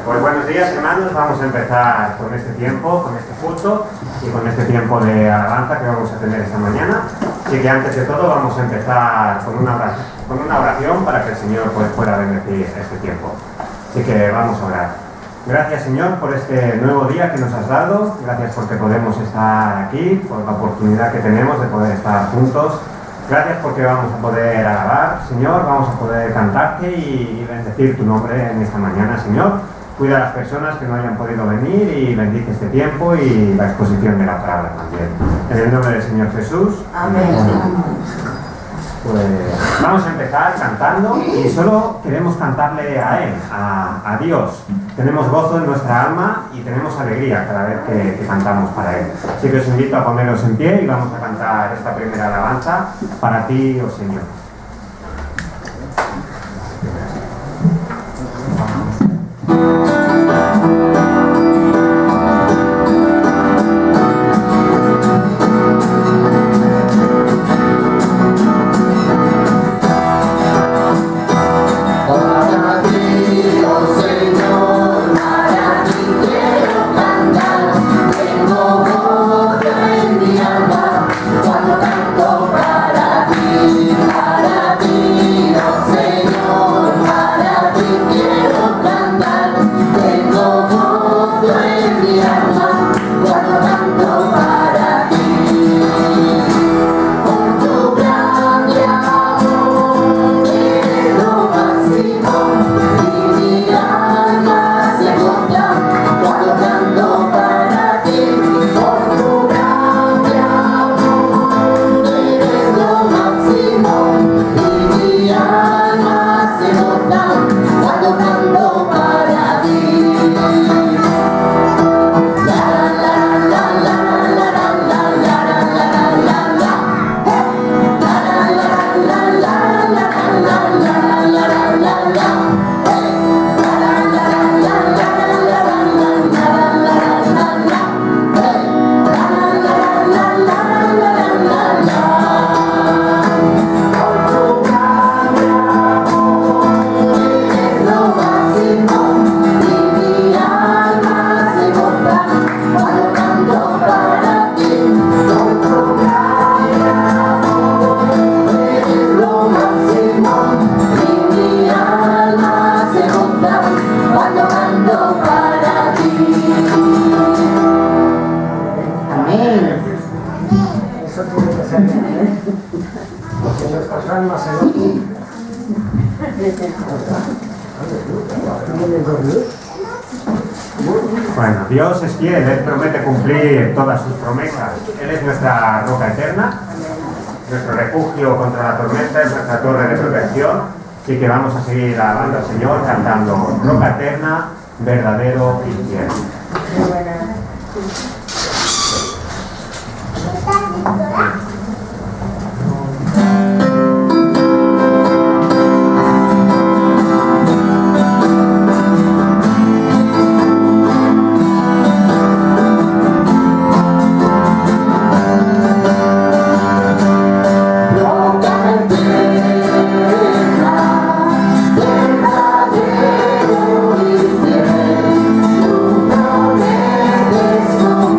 Pues buenos días, hermanos. Vamos a empezar con este tiempo, con este culto y con este tiempo de alabanza que vamos a tener esta mañana. Así que antes de todo vamos a empezar con una oración para que el Señor pues, pueda bendecir este tiempo. Así que vamos a orar. Gracias, Señor, por este nuevo día que nos has dado. Gracias porque podemos estar aquí, por la oportunidad que tenemos de poder estar juntos. Gracias porque vamos a poder alabar, Señor, vamos a poder cantarte y bendecir tu nombre en esta mañana, Señor. Cuida a las personas que no hayan podido venir y bendice este tiempo y la exposición de la palabra también. En el nombre del Señor Jesús. Amén. Pues vamos a empezar cantando y solo queremos cantarle a Él, a Dios. Tenemos gozo en nuestra alma y tenemos alegría cada vez que cantamos para Él. Así que os invito a poneros en pie y vamos a cantar esta primera alabanza para ti, oh Señor. Bueno, Dios es fiel, Él promete cumplir todas sus promesas. Él es nuestra roca eterna, nuestro refugio contra la tormenta, es nuestra torre de protección. Así que vamos a seguir alabando al Señor cantando roca eterna, verdadero y fiel. Let's go.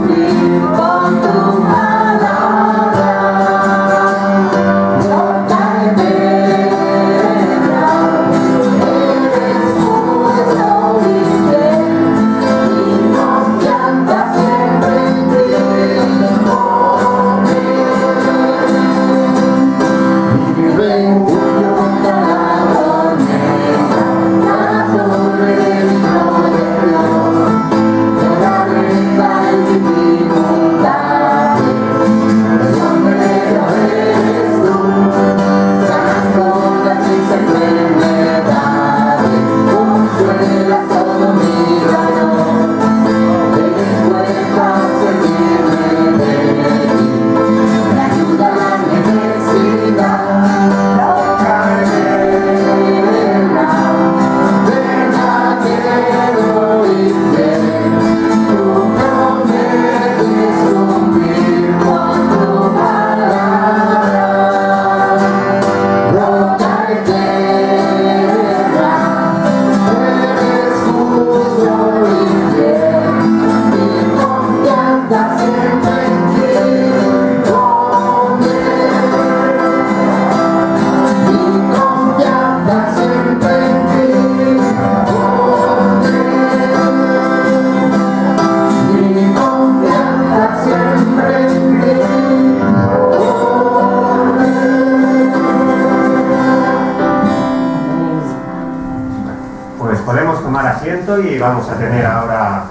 vamos a tener ahora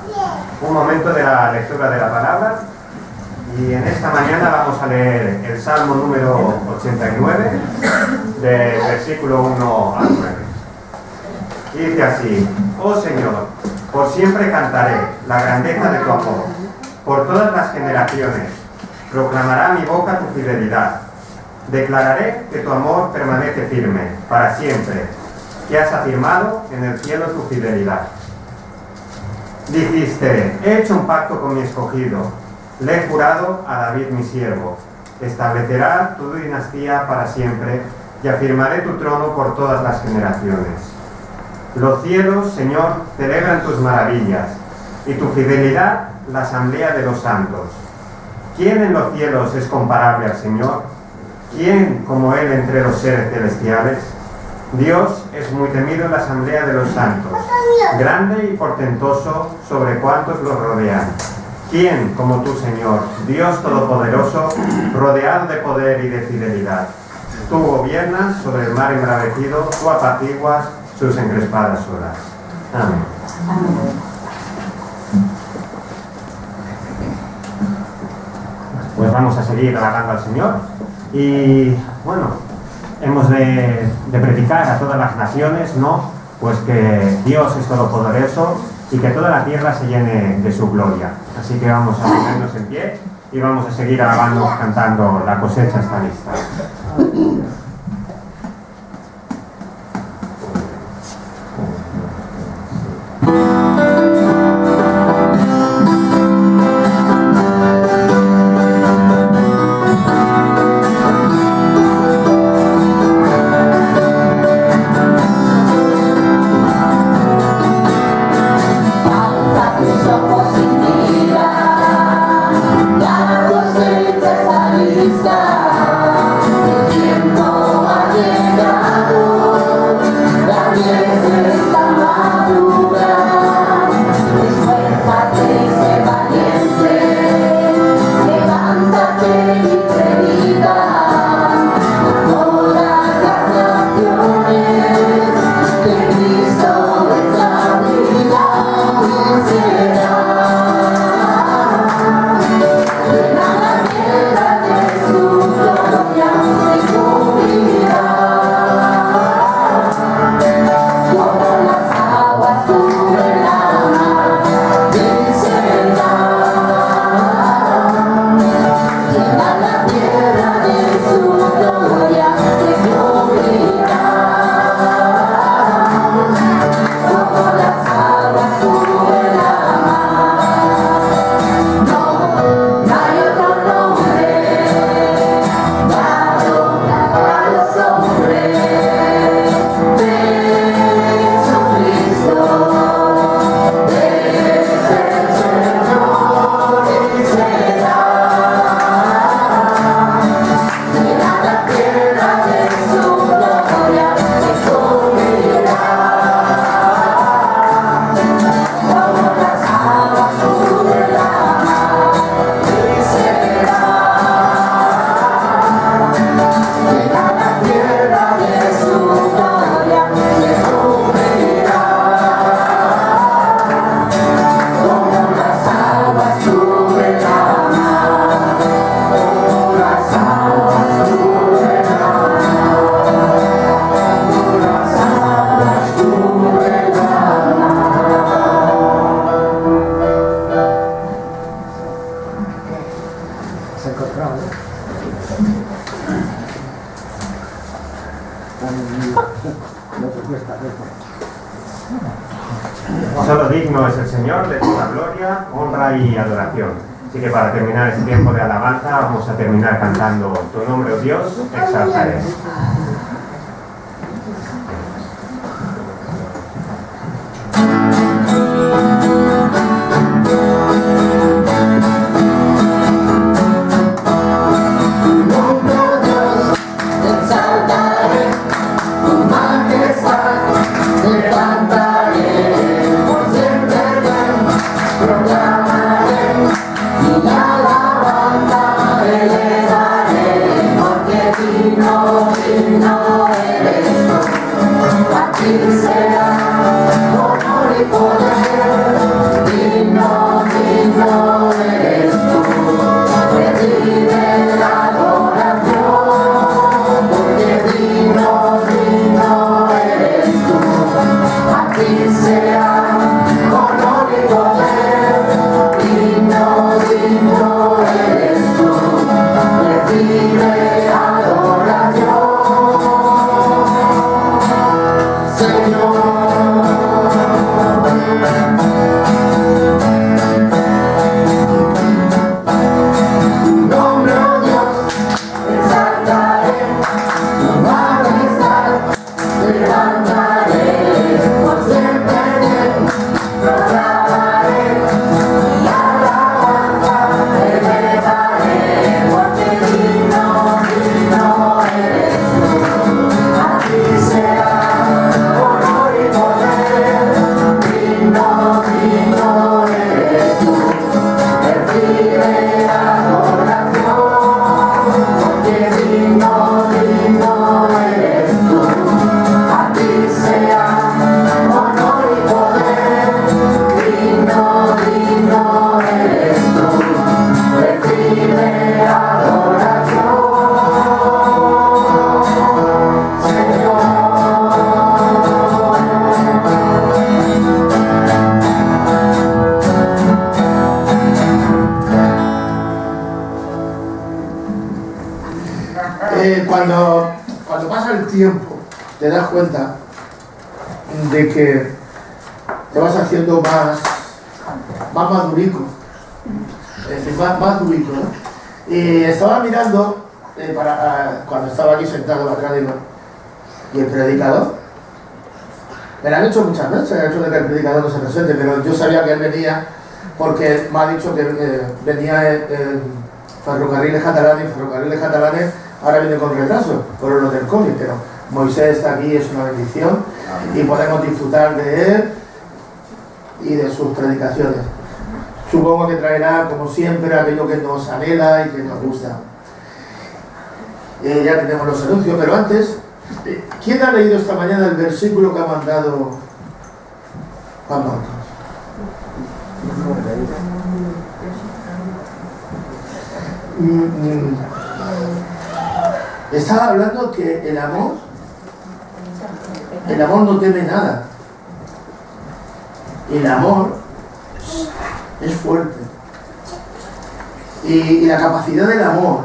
un momento de la lectura de la palabra. Y en esta mañana vamos a leer el Salmo número 89, del versículo 1 al 9. Y dice así: Oh Señor, por siempre cantaré la grandeza de tu amor. Por todas las generaciones proclamará mi boca tu fidelidad. Declararé que tu amor permanece firme para siempre, que has afirmado en el cielo tu fidelidad. Dijiste: he hecho un pacto con mi escogido, le he jurado a David mi siervo. Establecerá tu dinastía para siempre y afirmaré tu trono por todas las generaciones. Los cielos, Señor, celebran tus maravillas y tu fidelidad la asamblea de los santos. ¿Quién en los cielos es comparable al Señor? ¿Quién como Él entre los seres celestiales? Dios es muy temido en la asamblea de los santos, grande y portentoso sobre cuantos los rodean. ¿Quién como tú, Señor, Dios todopoderoso, rodeado de poder y de fidelidad? Tú gobiernas sobre el mar embravecido, tú apaciguas sus encrespadas olas. Amén. Pues vamos a seguir alabando al Señor. Y bueno, hemos de predicar a todas las naciones, ¿no? Pues que Dios es todopoderoso y que toda la tierra se llene de su gloria. Así que vamos a ponernos en pie y vamos a seguir alabando, cantando La cosecha está lista. Solo digno es el Señor de toda gloria, honra y adoración. Así que para terminar este tiempo de alabanza vamos a terminar cantando Tu nombre, oh Dios, exaltaré. Será honor y poder. Cuando pasa el tiempo, te das cuenta de que te vas haciendo más madurico, más durico, ¿no? Y estaba mirando, cuando estaba aquí sentado atrás, digo, ¿y el predicador? Me lo han hecho muchas veces, el hecho de que el predicador no se presente, pero yo sabía que él venía porque me ha dicho que venía en Ferrocarriles Catalanes, y Ferrocarriles Catalanes ahora viene con retraso por lo del COVID, pero Moisés está aquí, es una bendición y podemos disfrutar de él y de sus predicaciones. Supongo que traerá, como siempre, aquello que nos anhela y que nos gusta. Ya tenemos los anuncios, pero antes, ¿quién ha leído esta mañana el versículo que ha mandado Juan Marcos? Estaba hablando que el amor no teme nada. El amor es fuerte. Y la capacidad del amor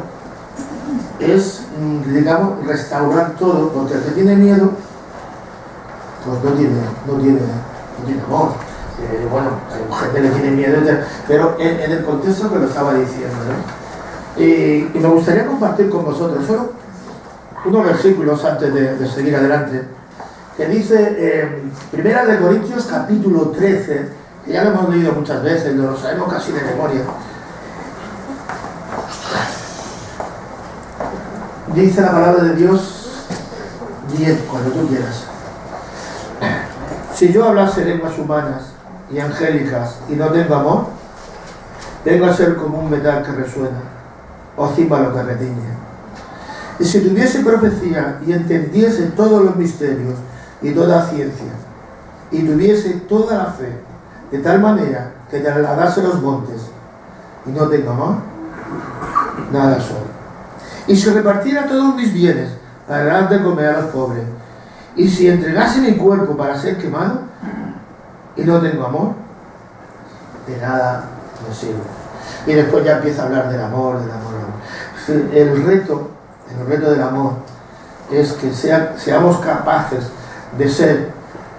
es, digamos, restaurar todo, porque el que tiene miedo, pues no tiene amor. Bueno, hay gente que tiene miedo, pero en el contexto que lo estaba diciendo, ¿no? Y me gustaría compartir con vosotros solo unos versículos antes de seguir adelante, que dice Primera de Corintios capítulo 13, que ya lo hemos leído muchas veces, lo sabemos casi de memoria. Dice la palabra de Dios, bien, cuando tú quieras. Si yo hablase lenguas humanas y angélicas y no tengo amor, vengo a ser como un metal que resuena o címbalo que retiñe. Y si tuviese profecía y entendiese todos los misterios y toda ciencia, y tuviese toda la fe, de tal manera que trasladase los montes, y no tengo amor, nada soy. Y si repartiera todos mis bienes para dar de comer a los pobres, y si entregase mi cuerpo para ser quemado, y no tengo amor, de nada me sirve. Y después ya empieza a hablar del amor. El reto del amor es que seamos capaces de ser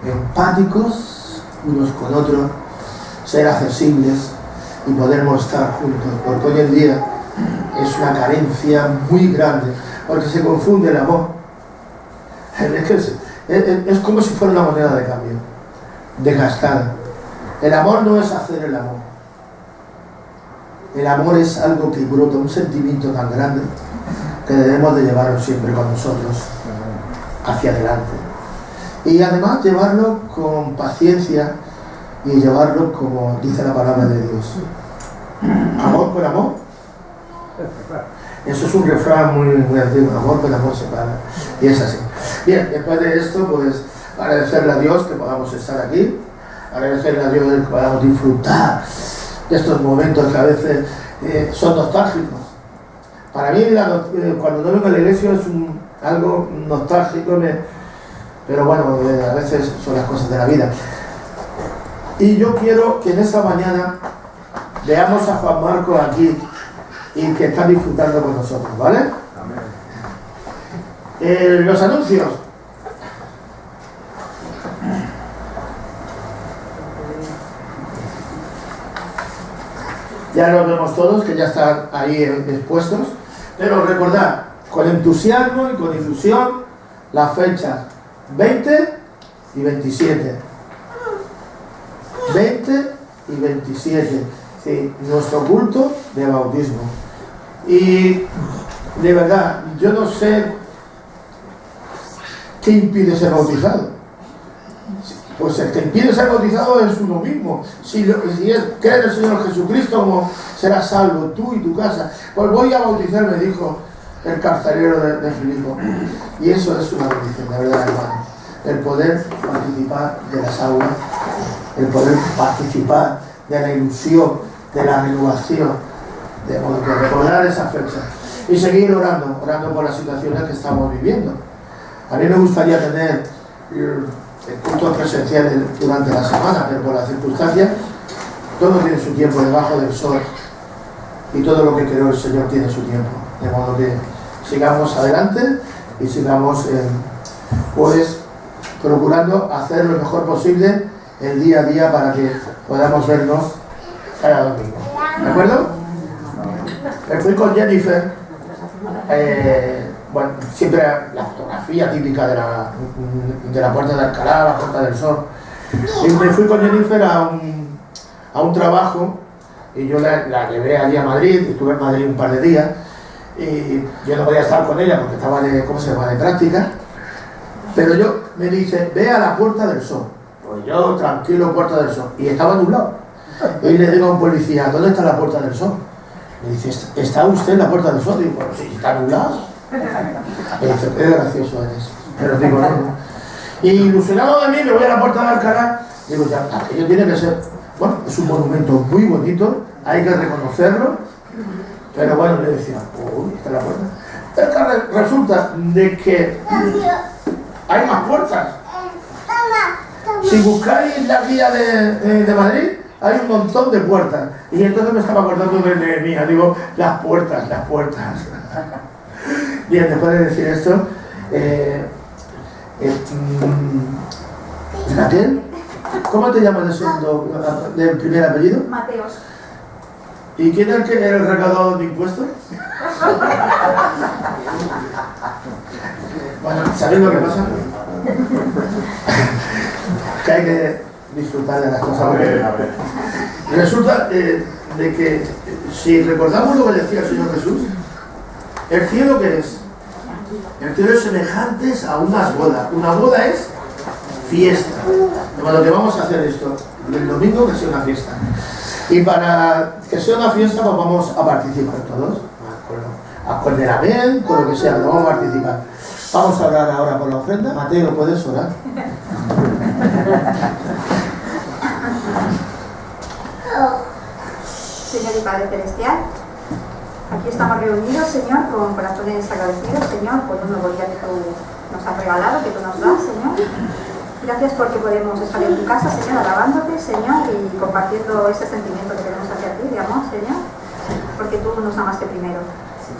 empáticos unos con otros, ser accesibles y podernos estar juntos, porque hoy en día es una carencia muy grande, porque se confunde el amor. Es como si fuera una moneda de cambio, desgastada. El amor no es hacer el amor. El amor es algo que brota, un sentimiento tan grande que debemos de llevarlo siempre con nosotros hacia adelante. Y además llevarlo con paciencia y llevarlo como dice la palabra de Dios. Amor con amor. Eso es un refrán muy antiguo. Amor con amor se paga. Y es así. Bien, después de esto, pues agradecerle a Dios que podamos estar aquí. Agradecerle a Dios que podamos disfrutar de estos momentos que a veces son nostálgicos. Para mí, cuando no vengo a la iglesia es algo nostálgico, pero bueno, a veces son las cosas de la vida. Y yo quiero que en esta mañana veamos a Juan Marcos aquí y que está disfrutando con nosotros, ¿vale? Amén. Los anuncios. Ya los vemos todos, que ya están ahí expuestos. Pero recordad, con entusiasmo y con ilusión, las fechas 20 y 27. 20 y 27. Sí, nuestro culto de bautismo. Y de verdad, yo no sé qué impide ser bautizado. Pues el que impide ser bautizado es uno mismo. Si cree en el Señor Jesucristo, como serás salvo tú y tu casa. Pues voy a bautizar, me dijo el carcelero de Filipo. Y eso es una bendición, de verdad, hermano. El poder participar de las aulas, el poder participar de la ilusión, de la renovación, de modo que recordar esa fecha. Y seguir orando por las situaciones que estamos viviendo. A mí me gustaría tener el culto presencial durante la semana, pero por las circunstancias todo tiene su tiempo debajo del sol y todo lo que creó el Señor tiene su tiempo, de modo que sigamos adelante y sigamos pues procurando hacer lo mejor posible el día a día para que podamos vernos cada domingo. ¿De acuerdo? Me fui con Jennifer, bueno, siempre la fotografía típica de la Puerta de Alcalá, la Puerta del Sol. Y me fui con Jennifer a un trabajo y yo la llevé allí a Madrid, estuve en Madrid un par de días y yo no podía estar con ella porque estaba de, ¿cómo se llama?, de práctica, pero yo me dice, ve a la Puerta del Sol. Pues yo, tranquilo, Puerta del Sol, y estaba nublado. Y le digo a un policía, ¿dónde está la Puerta del Sol? Me dice, ¿está usted en la Puerta del Sol? Digo, bueno, sí, está nublado. Me dice, qué gracioso eres. Pero digo, no. Y ilusionado de mí, me voy a la Puerta de Alcalá. Digo, ya, aquello tiene que ser, bueno, es un monumento muy bonito, hay que reconocerlo. Pero bueno, le decía, uy, está la puerta. Es que resulta de que hay más puertas. Si buscáis la guía de Madrid, hay un montón de puertas. Y entonces me estaba acordando de Nehemías, digo, las puertas, las puertas. Bien, después de decir esto, Raquel, ¿cómo te llamas del primer apellido? Mateos. ¿Y quién es el recaudador de impuestos? Bueno, ¿sabéis lo que pasa? Que hay que disfrutar de las cosas. Resulta de que si recordamos lo que decía el Señor Jesús, ¿el cielo qué es? El cielo es semejante a unas bodas. Una boda es fiesta. De modo que vamos a hacer esto el domingo, que sea una fiesta. Y para que sea una fiesta, pues vamos a participar todos. Con el amén, con lo que sea, pero vamos a participar. Vamos a orar ahora por la ofrenda. Mateo, ¿puedes orar? Señor y Padre Celestial, aquí estamos reunidos, Señor, con corazones agradecidos, Señor, por un nuevo día que tú nos has regalado, que tú nos das, Señor. Gracias porque podemos estar en tu casa, Señor, alabándote, Señor, y compartiendo ese sentimiento que tenemos hacia ti, de amor, Señor, porque tú nos amaste primero.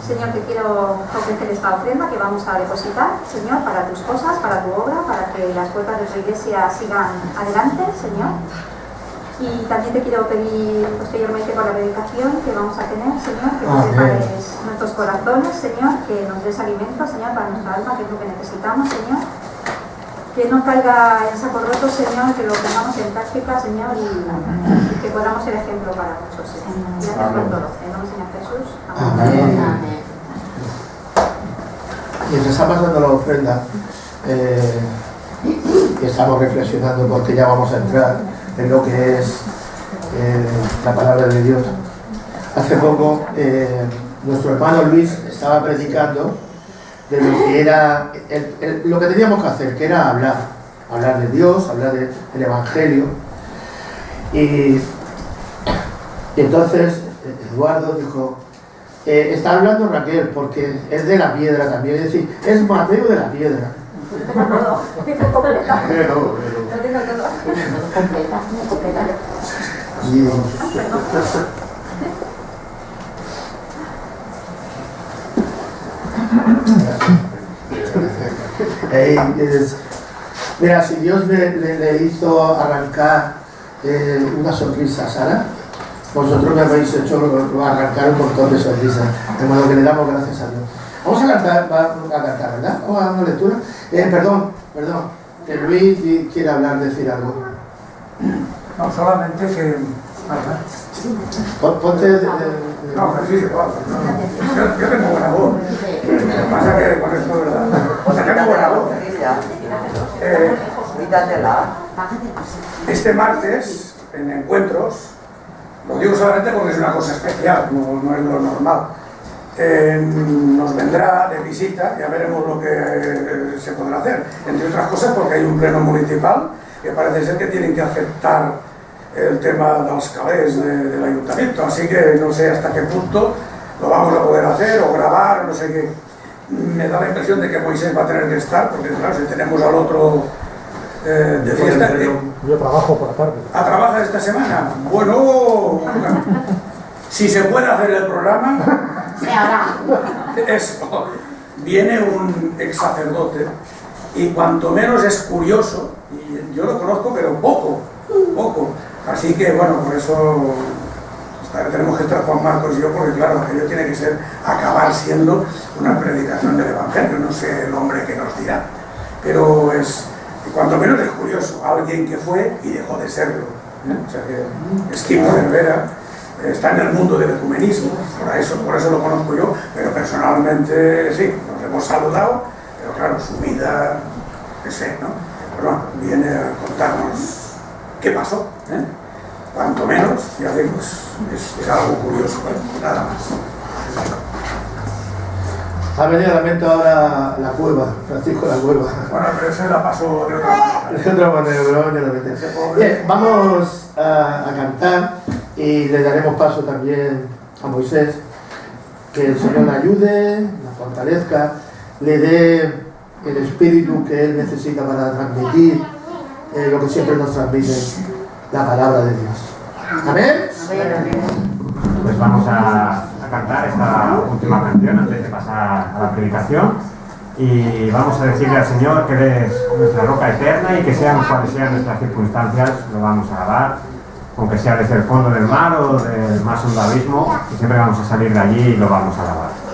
Señor, te quiero ofrecer esta ofrenda que vamos a depositar, Señor, para tus cosas, para tu obra, para que las puertas de tu iglesia sigan adelante, Señor. Y también te quiero pedir posteriormente por la predicación que vamos a tener, Señor, que nos prepares nuestros corazones, Señor, que nos des alimento, Señor, para nuestra alma, que es lo que necesitamos, Señor. Que no caiga en saco roto, Señor, que lo pongamos en práctica, Señor, y que podamos ser ejemplo para muchos, Señor. Gracias por todo. En nombre del Señor Jesús. Amén. Amén. Mientras está pasando la ofrenda, estamos reflexionando porque ya vamos a entrar en lo que es la palabra de Dios. Hace poco nuestro hermano Luis estaba predicando de lo que era lo que teníamos que hacer, que era hablar de Dios, hablar del Evangelio. Y entonces Eduardo dijo, está hablando Raquel porque es de la piedra también, es decir, es Mateo de la piedra. Mira, si Dios le hizo arrancar una sonrisa a Sara, vosotros me habéis hecho arrancar un montón de sonrisas, de modo que le damos gracias a Dios. Vamos a cantar, ¿verdad? Vamos a dar una lectura. Perdón, que Luis quiere hablar, decir algo. No, solamente que... Ponte... No, pero sí, igual. Yo tengo buena voz. Lo que pasa que con esto, ¿verdad? O sea, tengo buena voz. Este martes, en encuentros, lo digo solamente porque es una cosa especial, no es lo normal. Nos vendrá de visita, ya veremos lo que se podrá hacer. Entre otras cosas porque hay un pleno municipal que parece ser que tienen que aceptar el tema de los calés del ayuntamiento, así que no sé hasta qué punto lo vamos a poder hacer o grabar, no sé qué. Me da la impresión de que Moisés va a tener que estar, porque claro, si tenemos al otro de fiesta... Yo trabajo por la tarde. ¿A trabajar esta semana? Bueno, si se puede hacer el programa... Se hará. Eso. viene un ex sacerdote y cuanto menos es curioso, y yo lo conozco pero poco, así que bueno, por eso tenemos que estar Juan Marcos y yo, porque claro, aquello tiene que ser, acabar siendo una predicación del Evangelio, no sé el hombre que nos dirá, pero es, cuanto menos es curioso, alguien que fue y dejó de serlo, o sea que Esquimo Cervera está en el mundo del ecumenismo, por eso lo conozco yo, pero personalmente sí, nos hemos saludado, pero claro, su vida, qué sé, ¿no? Pero bueno, viene a contarnos qué pasó, cuanto menos, ya vemos, es algo curioso, nada más. Ha venido a la mente ahora la cueva, Francisco la cueva. Bueno, pero ese la pasó de otra manera. De otra manera, pero ha venido a la mente. Bien, vamos a cantar y le daremos paso también a Moisés, que el Señor le ayude, la fortalezca, le dé el espíritu que él necesita para transmitir lo que siempre nos transmite, la palabra de Dios. ¿Amén? Pues vamos a cantar esta última canción antes de pasar a la predicación y vamos a decirle al Señor que Él es nuestra roca eterna y que sean cuales sean nuestras circunstancias, lo vamos a alabar, aunque sea desde el fondo del mar o del más hondo abismo, y siempre vamos a salir de allí y lo vamos a alabar.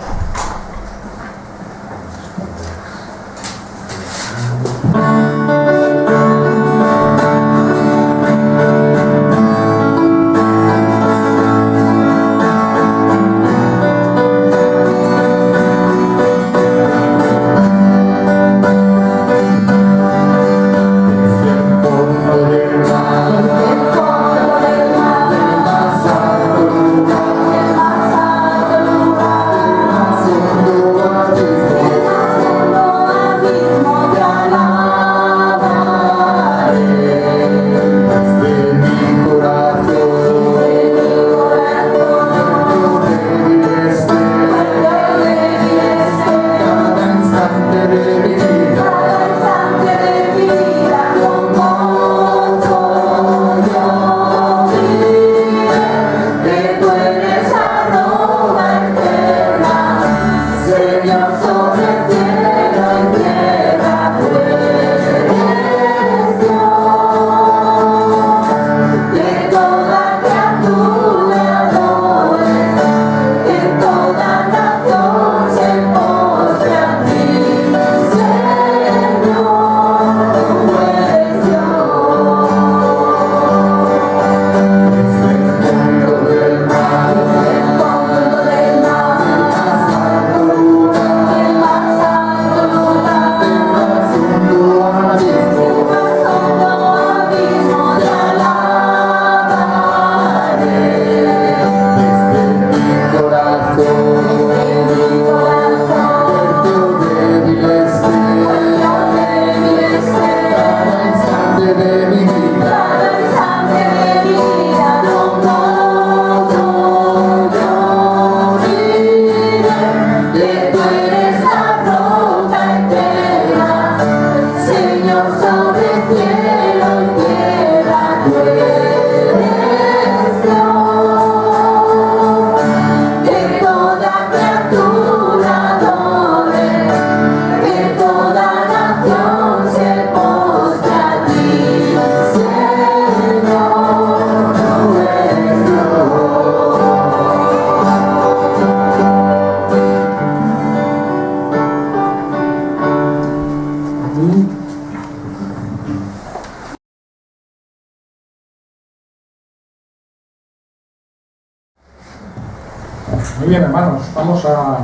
Muy bien, hermanos, vamos a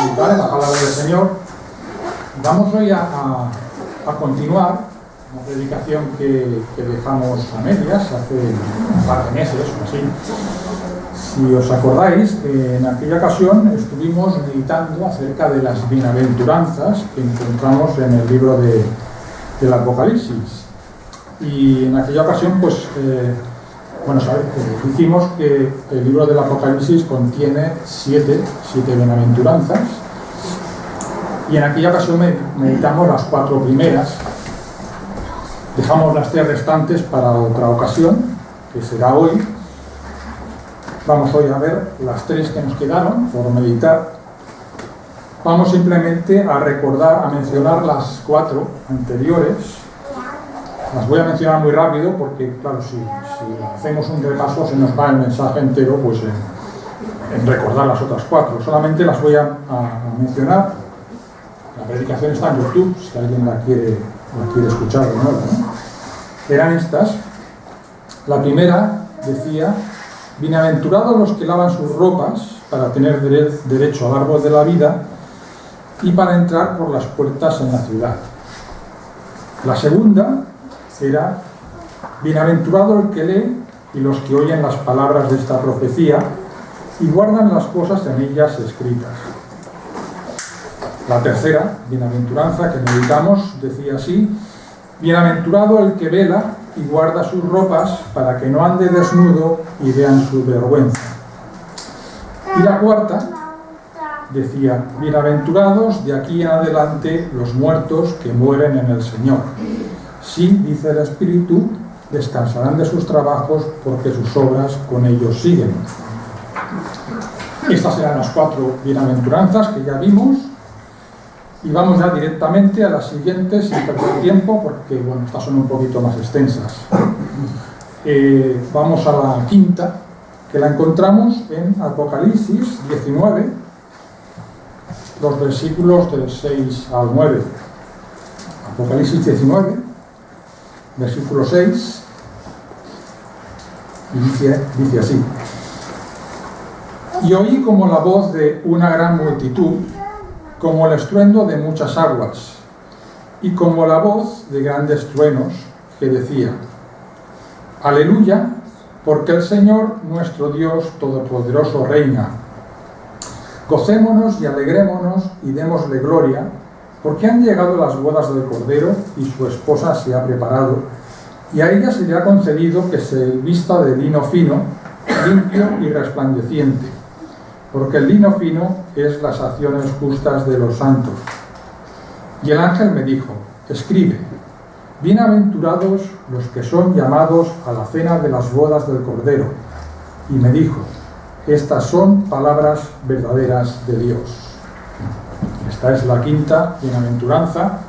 meditar en la palabra del Señor. Vamos hoy a continuar una predicación que dejamos a medias hace un par de meses o así. Si os acordáis, en aquella ocasión estuvimos meditando acerca de las bienaventuranzas que encontramos en el libro del Apocalipsis. Y en aquella ocasión, pues, dijimos que el libro del Apocalipsis contiene siete bienaventuranzas. Y en aquella ocasión meditamos las 4 primeras. Dejamos las 3 restantes para otra ocasión, que será hoy. Vamos hoy a ver las 3 que nos quedaron por meditar. vamos simplemente a recordar, a mencionar las 4 anteriores. Las voy a mencionar muy rápido porque, claro, si hacemos un repaso se nos va el mensaje entero pues, en recordar las otras 4. Solamente las voy a mencionar. La predicación está en YouTube, si alguien la quiere escuchar de nuevo, ¿no? Eran estas. La primera decía: bienaventurados los que lavan sus ropas para tener derecho al árbol de la vida y para entrar por las puertas en la ciudad. La segunda era: bienaventurado el que lee y los que oyen las palabras de esta profecía y guardan las cosas en ellas escritas. La tercera bienaventuranza que meditamos decía así: bienaventurado el que vela y guarda sus ropas para que no ande desnudo y vean su vergüenza. Y la cuarta decía: bienaventurados de aquí en adelante los muertos que mueren en el Señor. Sí, dice el Espíritu, descansarán de sus trabajos porque sus obras con ellos siguen. Estas eran las 4 bienaventuranzas que ya vimos. Y vamos ya directamente a las siguientes sin perder tiempo porque, bueno, estas son un poquito más extensas. Vamos a la quinta, que la encontramos en Apocalipsis 19, los versículos del 6 al 9. Apocalipsis 19, versículo 6, y dice así: y oí como la voz de una gran multitud, como el estruendo de muchas aguas, y como la voz de grandes truenos, que decía: Aleluya, porque el Señor nuestro Dios Todopoderoso reina. Gocémonos y alegrémonos y démosle gloria, porque han llegado las bodas del Cordero y su esposa se ha preparado, y a ella se le ha concedido que se vista de lino fino, limpio y resplandeciente, porque el lino fino es las acciones justas de los santos. Y el ángel me dijo: escribe: bienaventurados los que son llamados a la cena de las bodas del Cordero. Y me dijo: estas son palabras verdaderas de Dios. Esta es la quinta bienaventuranza.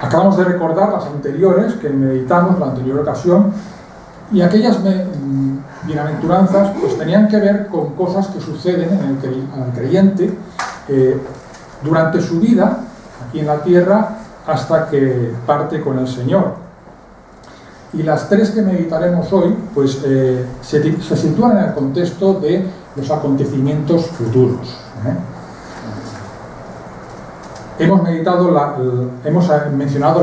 Acabamos de recordar las anteriores que meditamos la anterior ocasión, y aquellas bienaventuranzas pues tenían que ver con cosas que suceden en el creyente durante su vida aquí en la tierra hasta que parte con el Señor. Y las 3 que meditaremos hoy pues se sitúan en el contexto de los acontecimientos futuros. Hemos mencionado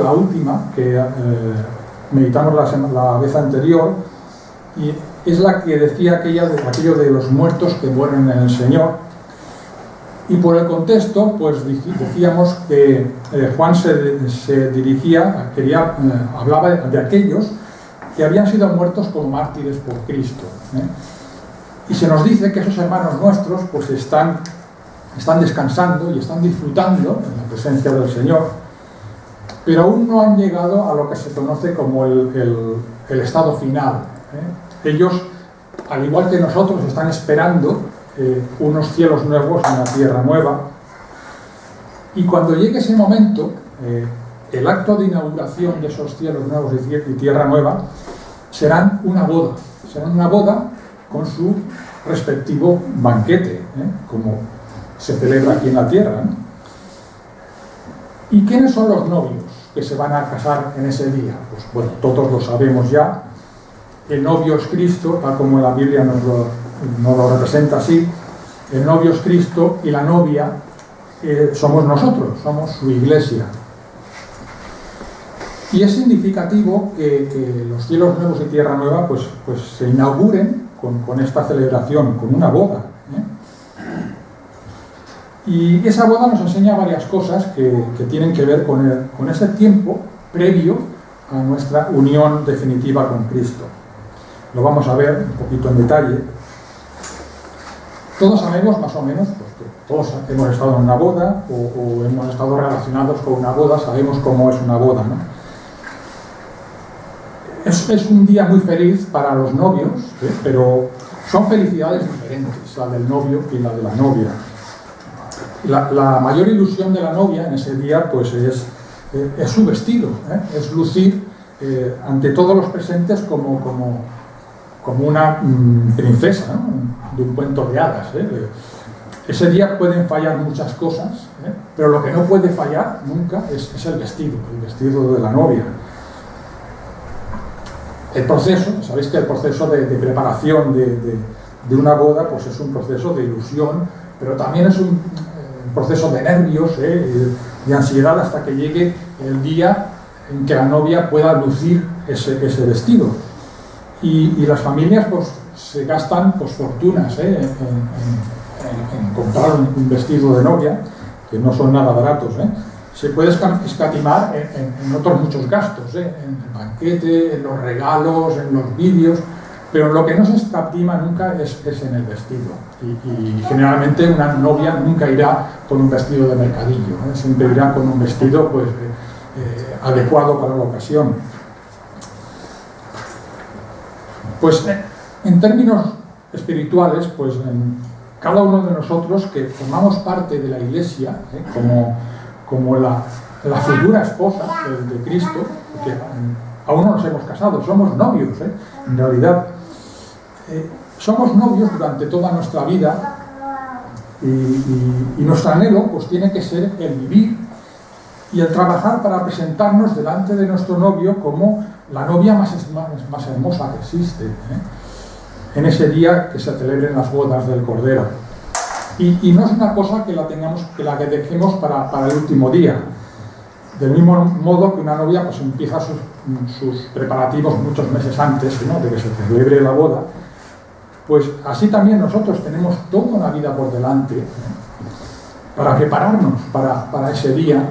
la última que meditamos la vez anterior, y es la que decía aquello de los muertos que mueren en el Señor. Y por el contexto, pues decíamos que Juan se dirigía, hablaba de aquellos que habían sido muertos como mártires por Cristo. Y se nos dice que esos hermanos nuestros pues están descansando y están disfrutando en la presencia del Señor, pero aún no han llegado a lo que se conoce como el estado final. Ellos, al igual que nosotros, están esperando unos cielos nuevos y una tierra nueva, y cuando llegue ese momento, el acto de inauguración de esos cielos nuevos y tierra nueva serán una boda con su respectivo banquete, como se celebra aquí en la tierra. ¿Y quiénes son los novios que se van a casar en ese día? Pues bueno, todos lo sabemos ya. El novio es Cristo, tal como la Biblia nos lo representa así. El novio es Cristo y la novia somos nosotros, somos su iglesia. Y es significativo que los cielos nuevos y tierra nueva pues se inauguren con esta celebración, con una boda. Y esa boda nos enseña varias cosas que tienen que ver con ese tiempo previo a nuestra unión definitiva con Cristo. Lo vamos a ver un poquito en detalle. Todos sabemos más o menos, pues, que todos hemos estado en una boda o hemos estado relacionados con una boda, sabemos cómo es una boda, ¿no? Es un día muy feliz para los novios, pero son felicidades diferentes, la del novio y la de la novia. La mayor ilusión de la novia en ese día pues es su vestido, es lucir ante todos los presentes como una princesa, ¿no?, de un cuento de hadas. Ese día pueden fallar muchas cosas, pero lo que no puede fallar nunca es el vestido de la novia. El proceso, sabéis que el proceso de preparación de una boda pues es un proceso de ilusión, pero también es un proceso de nervios, de ansiedad, hasta que llegue el día en que la novia pueda lucir ese vestido. Y las familias pues se gastan pues fortunas en comprar un vestido de novia, que no son nada baratos. Se puede escatimar en otros muchos gastos, en el banquete, en los regalos, en los vídeos, pero lo que no se escatima nunca es en el vestido. Y generalmente una novia nunca irá con un vestido de mercadillo, siempre irá con un vestido pues adecuado para la ocasión. Pues en términos espirituales, pues cada uno de nosotros que formamos parte de la Iglesia, como la futura esposa de Cristo, porque aún no nos hemos casado, somos novios, en realidad. Somos novios durante toda nuestra vida y nuestro anhelo pues tiene que ser el vivir y el trabajar para presentarnos delante de nuestro novio como la novia más hermosa que existe, en ese día que se celebren las bodas del Cordero. Y no es una cosa que la dejemos para el último día. Del mismo modo que una novia pues empieza sus preparativos muchos meses antes, ¿no?, de que se celebre la boda, pues así también nosotros tenemos toda una vida por delante para prepararnos para ese día.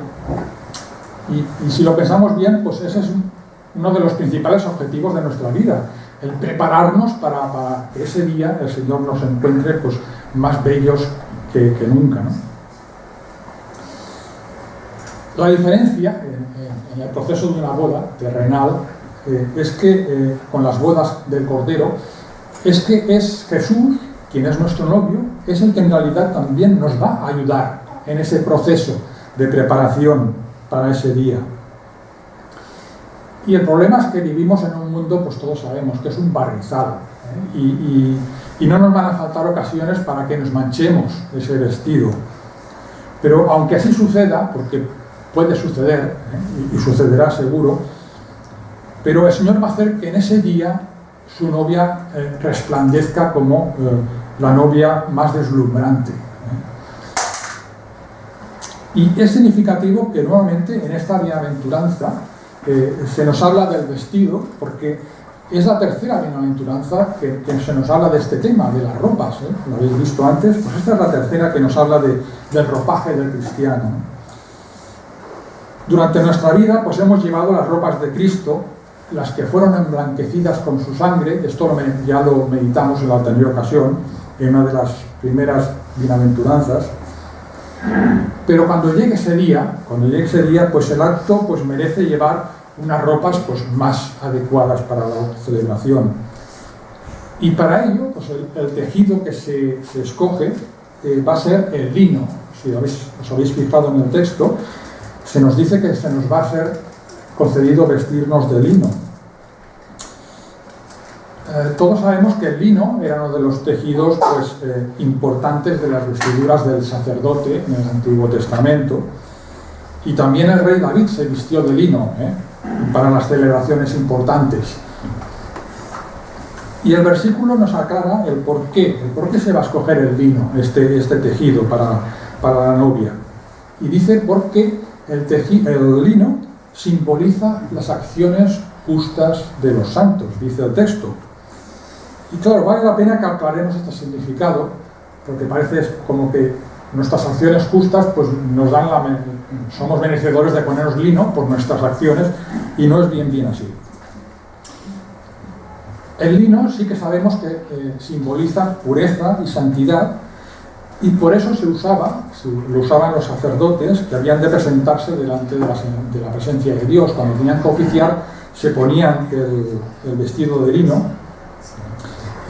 Y si lo pensamos bien, pues ese es uno de los principales objetivos de nuestra vida, el prepararnos para que ese día el Señor nos encuentre pues más bellos que nunca, ¿no? La diferencia en el proceso de una boda terrenal es que con las bodas del Cordero es que es Jesús, quien es nuestro novio, es el que en realidad también nos va a ayudar en ese proceso de preparación para ese día. Y el problema es que vivimos en un mundo, pues todos sabemos, que es un barrizal, y no nos van a faltar ocasiones para que nos manchemos ese vestido. Pero aunque así suceda, porque puede suceder, y sucederá seguro, pero el Señor va a hacer que en ese día su novia resplandezca como la novia más deslumbrante. Y es significativo que nuevamente en esta bienaventuranza se nos habla del vestido, porque es la tercera bienaventuranza que se nos habla de este tema, de las ropas. Lo habéis visto antes, pues esta es la tercera que nos habla del ropaje del cristiano. Durante nuestra vida pues hemos llevado las ropas de Cristo, las que fueron emblanquecidas con su sangre. Esto ya lo meditamos en la anterior ocasión, en una de las primeras bienaventuranzas. Pero cuando llegue ese día, pues el acto pues merece llevar unas ropas pues más adecuadas para la celebración. Y para ello, pues el tejido que se escoge va a ser el lino. Si os habéis fijado en el texto, se nos dice que se nos va a ser concedido vestirnos de lino. Todos sabemos que el lino era uno de los tejidos pues, importantes de las vestiduras del sacerdote en el Antiguo Testamento, y también el rey David se vistió de lino para las celebraciones importantes. Y el versículo nos aclara el por qué se va a escoger el lino, este tejido para la novia. Y dice porque el lino simboliza las acciones justas de los santos, dice el texto. Y claro, vale la pena que aclaremos este significado, porque parece como que nuestras acciones justas pues nos dan somos merecedores de ponernos lino por nuestras acciones, y no es bien así. El lino sí que sabemos que simboliza pureza y santidad, y por eso lo usaban los sacerdotes que habían de presentarse delante de la presencia de Dios. Cuando tenían que oficiar se ponían el vestido de lino,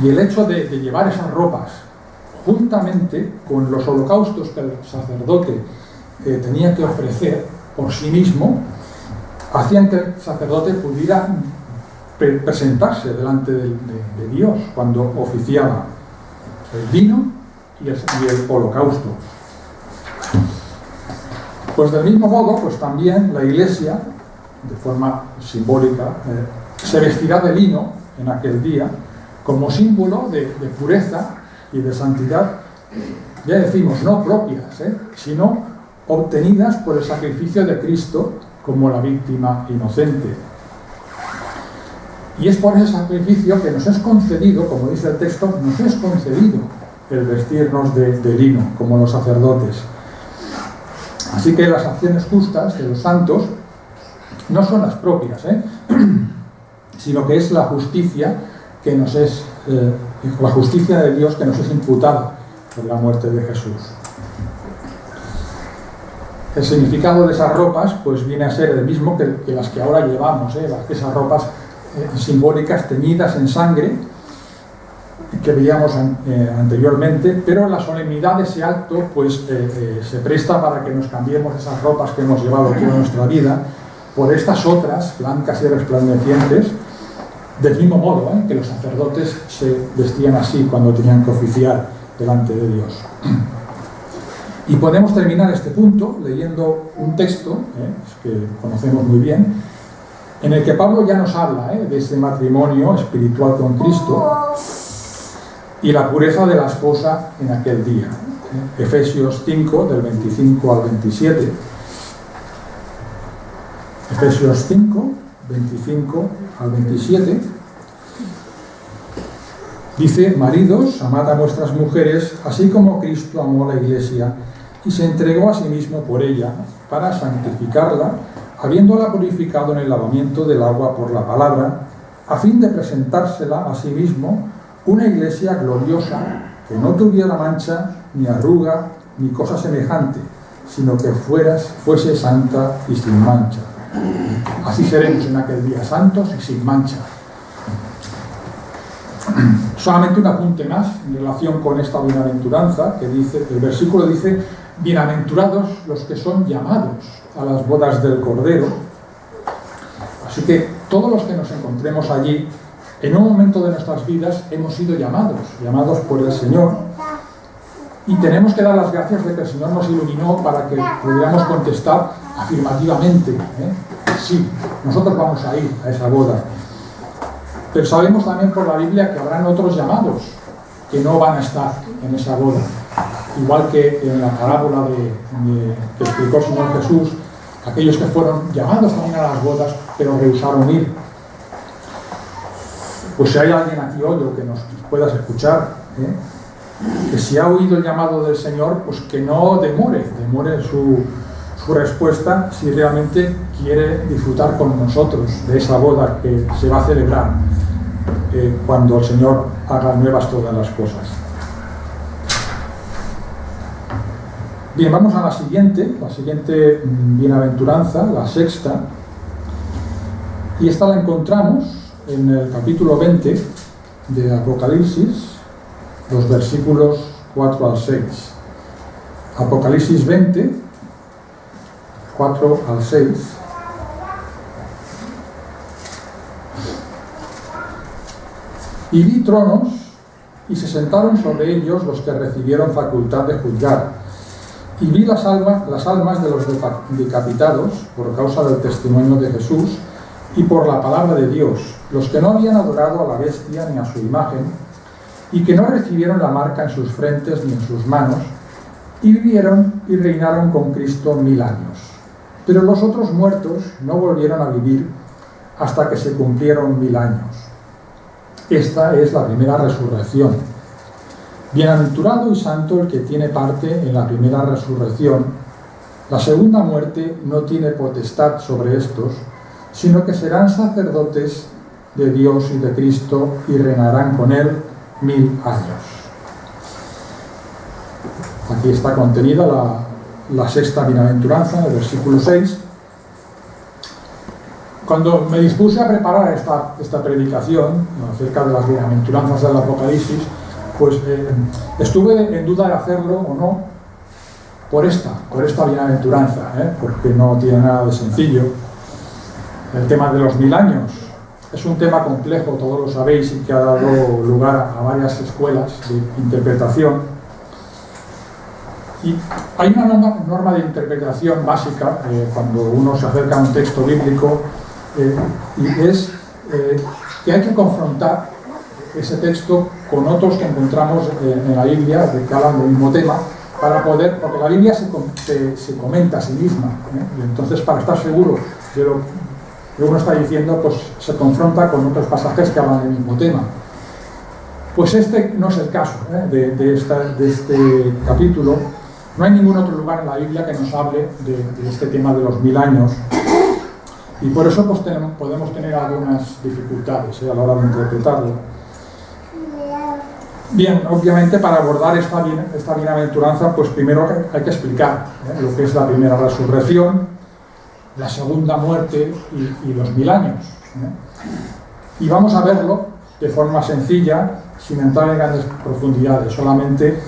Y el hecho de llevar esas ropas juntamente con los holocaustos que el sacerdote tenía que ofrecer por sí mismo, hacían que el sacerdote pudiera presentarse delante de Dios cuando oficiaba el vino y el holocausto. Pues del mismo modo, pues también la Iglesia, de forma simbólica, se vestirá de lino en aquel día como símbolo de pureza y de santidad, ya decimos, no propias, sino obtenidas por el sacrificio de Cristo como la víctima inocente. Y es por ese sacrificio que nos es concedido, como dice el texto, nos es concedido el vestirnos de lino, como los sacerdotes. Así que las acciones justas de los santos no son las propias, sino que es la justicia que nos es, la justicia de Dios que nos es imputada por la muerte de Jesús. El significado de esas ropas pues viene a ser el mismo que las que ahora llevamos, esas ropas simbólicas teñidas en sangre que veíamos anteriormente, pero en la solemnidad de ese acto pues se presta para que nos cambiemos esas ropas que hemos llevado toda nuestra vida por estas otras blancas y resplandecientes, del mismo modo que los sacerdotes se vestían así cuando tenían que oficiar delante de Dios. Y podemos terminar este punto leyendo un texto que conocemos muy bien, en el que Pablo ya nos habla de ese matrimonio espiritual con Cristo y la pureza de la esposa en aquel día. Efesios 5, del 25 al 27. Efesios 5, 25 al 27. Dice: maridos, amad a vuestras mujeres, así como Cristo amó a la Iglesia y se entregó a sí mismo por ella, para santificarla, habiéndola purificado en el lavamiento del agua por la palabra, a fin de presentársela a sí mismo una Iglesia gloriosa, que no tuviera mancha, ni arruga, ni cosa semejante, sino que fuese santa y sin mancha. Así seremos en aquel día, santos y sin mancha. Solamente un apunte más en relación con esta bienaventuranza, que dice, el versículo dice: bienaventurados los que son llamados a las bodas del Cordero. Así que todos los que nos encontremos allí, en un momento de nuestras vidas hemos sido llamados por el Señor, y tenemos que dar las gracias de que el Señor nos iluminó para que pudiéramos contestar afirmativamente, sí, nosotros vamos a ir a esa boda. Pero sabemos también por la Biblia que habrán otros llamados que no van a estar en esa boda, igual que en la parábola que explicó el Señor Jesús, aquellos que fueron llamados también a las bodas pero rehusaron ir. Pues si hay alguien aquí hoy o que nos puedas escuchar, que si ha oído el llamado del Señor, pues que no demore su respuesta si realmente quiere disfrutar con nosotros de esa boda que se va a celebrar cuando el Señor haga nuevas todas las cosas. Bien, vamos a la siguiente bienaventuranza, la sexta, y esta la encontramos en el capítulo 20 de Apocalipsis, los versículos 4 al 6. Apocalipsis 20, 4 al 6. Y vi tronos, y se sentaron sobre ellos los que recibieron facultad de juzgar. Y vi las almas de los decapitados por causa del testimonio de Jesús y por la palabra de Dios, los que no habían adorado a la bestia ni a su imagen, y que no recibieron la marca en sus frentes ni en sus manos, y vivieron y reinaron con Cristo 1000 años. Pero los otros muertos no volvieron a vivir hasta que se cumplieron 1000 años. Esta es la primera resurrección. Bienaventurado y santo el que tiene parte en la primera resurrección. La segunda muerte no tiene potestad sobre estos, sino que serán sacerdotes de Dios y de Cristo y reinarán con él 1000 años. Aquí está contenida la sexta bienaventuranza, en el versículo 6. Cuando me dispuse a preparar esta predicación acerca de las bienaventuranzas del Apocalipsis, pues estuve en duda de hacerlo o no por esta bienaventuranza, porque no tiene nada de sencillo. El tema de los 1000 años es un tema complejo, todos lo sabéis, y que ha dado lugar a varias escuelas de interpretación. Y hay una norma de interpretación básica cuando uno se acerca a un texto bíblico, y es que hay que confrontar ese texto con otros que encontramos en la Biblia que hablan del mismo tema, para poder, porque la Biblia se comenta a sí misma, y entonces para estar seguro de lo que uno está diciendo, pues se confronta con otros pasajes que hablan del mismo tema. Pues este no es el caso de este capítulo. No hay ningún otro lugar en la Biblia que nos hable de este tema de los 1000 años, y por eso pues podemos tener algunas dificultades a la hora de interpretarlo. Bien, obviamente para abordar esta bienaventuranza, pues primero hay que explicar lo que es la primera resurrección, la segunda muerte y los 1000 años. Y vamos a verlo de forma sencilla, sin entrar en grandes profundidades, solamente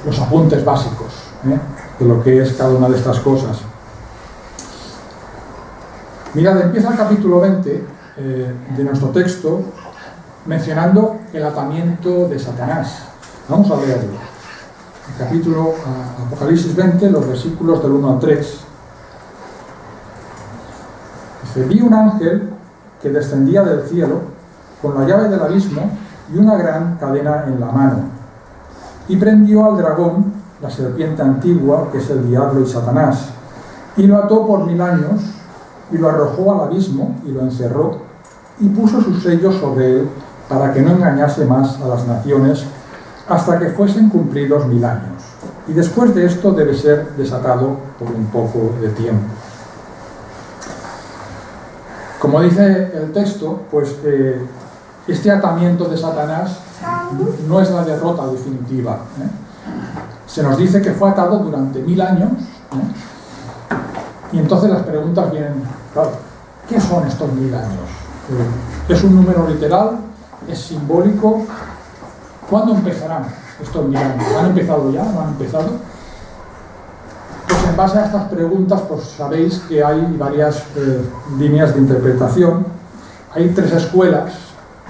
los apuntes básicos de lo que es cada una de estas cosas. Mirad, empieza el capítulo 20 de nuestro texto mencionando el atamiento de Satanás. Vamos a leerlo. El capítulo Apocalipsis 20, los versículos del 1 al 3. Dice: vi un ángel que descendía del cielo con la llave del abismo y una gran cadena en la mano, y prendió al dragón, la serpiente antigua, que es el diablo y Satanás, y lo ató por 1000 años, y lo arrojó al abismo y lo encerró, y puso sus sellos sobre él, para que no engañase más a las naciones hasta que fuesen cumplidos 1000 años. Y después de esto debe ser desatado por un poco de tiempo. Como dice el texto, pues este atamiento de Satanás no es la derrota definitiva. Se nos dice que fue atado durante 1000 años, y entonces las preguntas vienen, claro, ¿qué son estos 1000 años? ¿Es un número literal? ¿Es simbólico? ¿Cuándo empezarán estos 1000 años? ¿Han empezado ya? ¿No han empezado? Pues en base a estas preguntas, pues sabéis que hay varias líneas de interpretación. Hay 3 escuelas,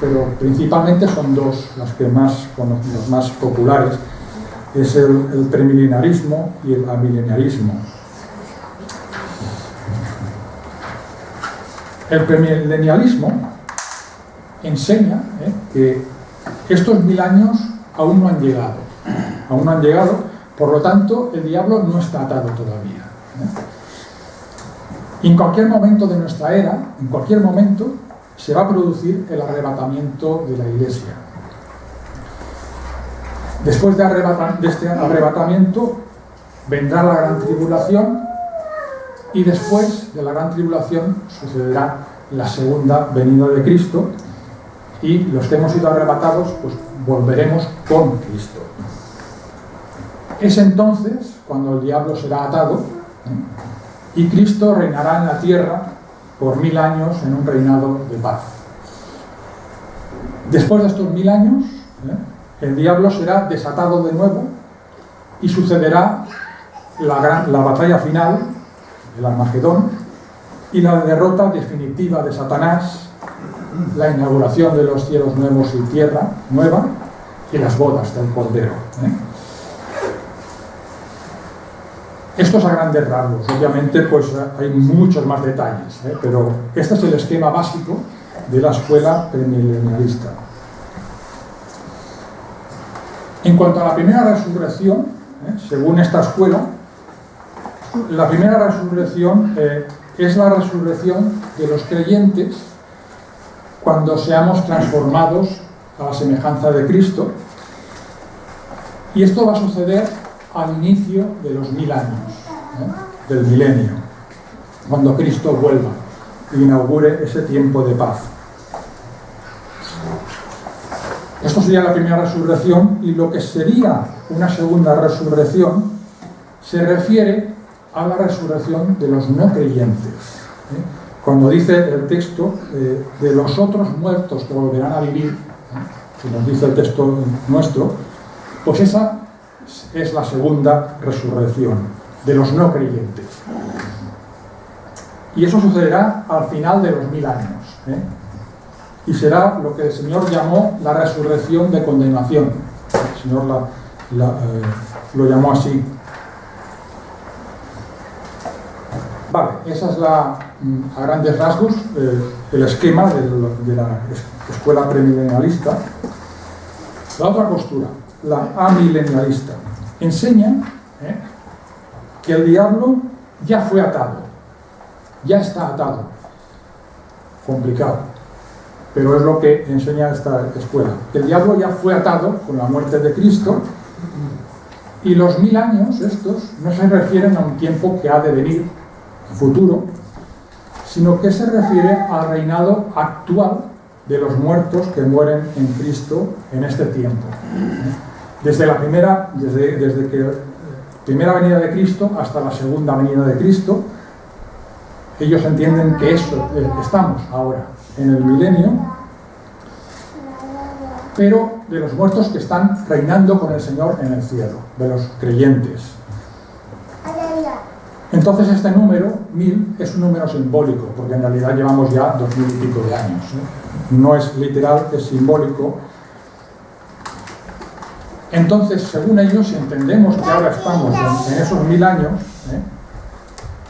pero principalmente son 2 las que más populares. Es el premilenarismo y el amileniarismo. El premilenialismo enseña que estos 1000 años aún no han llegado, por lo tanto el diablo no está atado todavía. Y en cualquier momento de nuestra era, en cualquier momento, se va a producir el arrebatamiento de la Iglesia. Después de este arrebatamiento vendrá la gran tribulación, y después de la gran tribulación sucederá la segunda venida de Cristo, y los que hemos sido arrebatados, pues volveremos con Cristo. Es entonces cuando el diablo será atado, y Cristo reinará en la tierra por 1000 años en un reinado de paz. Después de estos 1000 años, el diablo será desatado de nuevo, y sucederá la batalla final, el Armagedón, y la derrota definitiva de Satanás, la inauguración de los cielos nuevos y tierra nueva, y las bodas del Cordero. Esto es a grandes rasgos. Obviamente pues hay muchos más detalles, pero este es el esquema básico de la escuela premilenialista. En cuanto a la primera resurrección, según esta escuela, la primera resurrección es la resurrección de los creyentes cuando seamos transformados a la semejanza de Cristo, y esto va a suceder al inicio de los 1000 años, del milenio, cuando Cristo vuelva e inaugure ese tiempo de paz. Esto sería la primera resurrección, y lo que sería una segunda resurrección se refiere a la resurrección de los no creyentes, cuando dice el texto de los otros muertos que volverán a vivir, que nos dice el texto nuestro, pues esa es la segunda resurrección de los no creyentes. Y eso sucederá al final de los 1000 años, y será lo que el Señor llamó la resurrección de condenación. El Señor lo llamó así. Vale, esa es a grandes rasgos el esquema de la escuela premilenialista. La otra postura, la amilenialista, enseña que el diablo ya fue atado, ya está atado. Complicado, pero es lo que enseña esta escuela. El diablo ya fue atado con la muerte de Cristo, y los 1000 años estos no se refieren a un tiempo que ha de venir, futuro, sino que se refiere al reinado actual de los muertos que mueren en Cristo en este tiempo. Desde la primera venida de Cristo hasta la segunda venida de Cristo, ellos entienden que eso estamos ahora en el milenio, pero de los muertos que están reinando con el Señor en el cielo, de los creyentes. Entonces este número, 1000, es un número simbólico, porque en realidad llevamos ya 2000 y pico de años. No es literal, es simbólico. Entonces, según ellos, si entendemos que ahora estamos en esos 1000 años,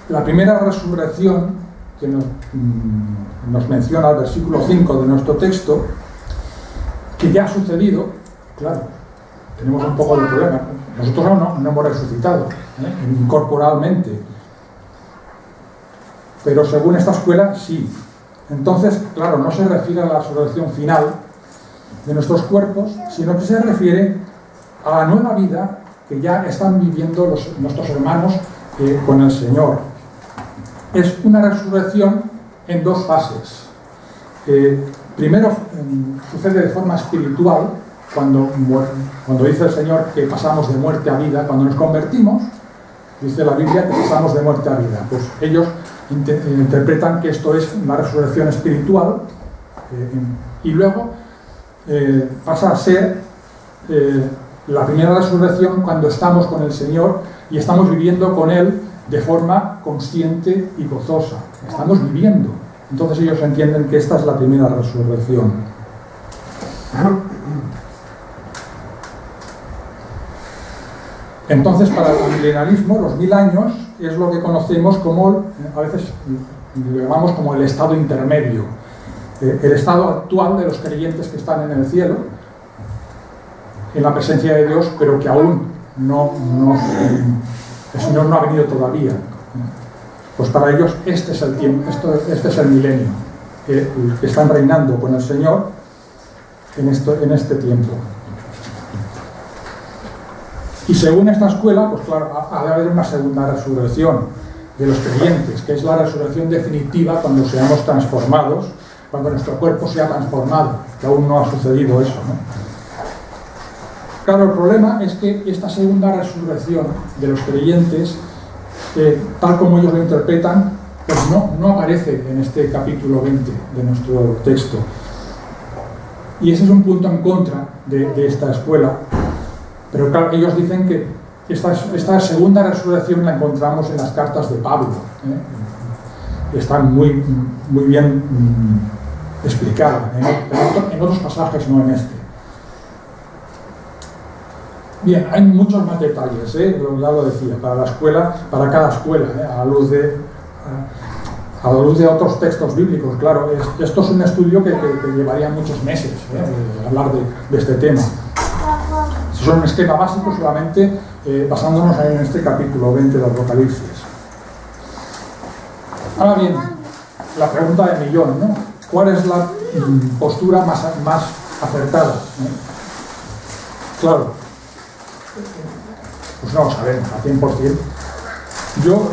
la primera resurrección que nos menciona el versículo 5 de nuestro texto, que ya ha sucedido, claro, tenemos un poco de problema. Nosotros no hemos resucitado corporalmente, pero según esta escuela sí. Entonces, claro, no se refiere a la resurrección final de nuestros cuerpos, sino que se refiere a la nueva vida que ya están viviendo nuestros hermanos con el Señor. Es una resurrección en dos fases. Primero sucede de forma espiritual, cuando dice el Señor que pasamos de muerte a vida. Cuando nos convertimos, dice la Biblia que pasamos de muerte a vida. Pues ellos interpretan que esto es una resurrección espiritual, y luego pasa a ser la primera resurrección cuando estamos con el Señor y estamos viviendo con Él de forma consciente y gozosa. Estamos viviendo. Entonces ellos entienden que esta es la primera resurrección. Entonces, para el milenarismo, los 1000 años es lo que conocemos como, a veces lo llamamos como el estado intermedio, el estado actual de los creyentes que están en el cielo, en la presencia de Dios, pero que aún el Señor no ha venido todavía. Pues para ellos este es el tiempo, este es el milenio, que están reinando con el Señor en este tiempo. Y según esta escuela, pues claro, ha de haber una segunda resurrección de los creyentes, que es la resurrección definitiva cuando seamos transformados, cuando nuestro cuerpo sea transformado, que aún no ha sucedido eso, ¿no? Claro, el problema es que esta segunda resurrección de los creyentes, tal como ellos lo interpretan, pues no aparece en este capítulo 20 de nuestro texto. Y ese es un punto en contra de esta escuela. Pero claro, ellos dicen que esta segunda resurrección la encontramos en las cartas de Pablo. Está muy bien explicada, en otros pasajes, no en este. Bien, hay muchos más detalles, ya lo decía, para cada escuela, a la luz de otros textos bíblicos. Claro, esto es un estudio que llevaría muchos meses, hablar de este tema. Es un esquema básico solamente basándonos en este capítulo 20 del Apocalipsis. Ahora bien, la pregunta de millón, ¿no? ¿Cuál es la postura más acertada? Claro, pues no lo sabemos al 100%.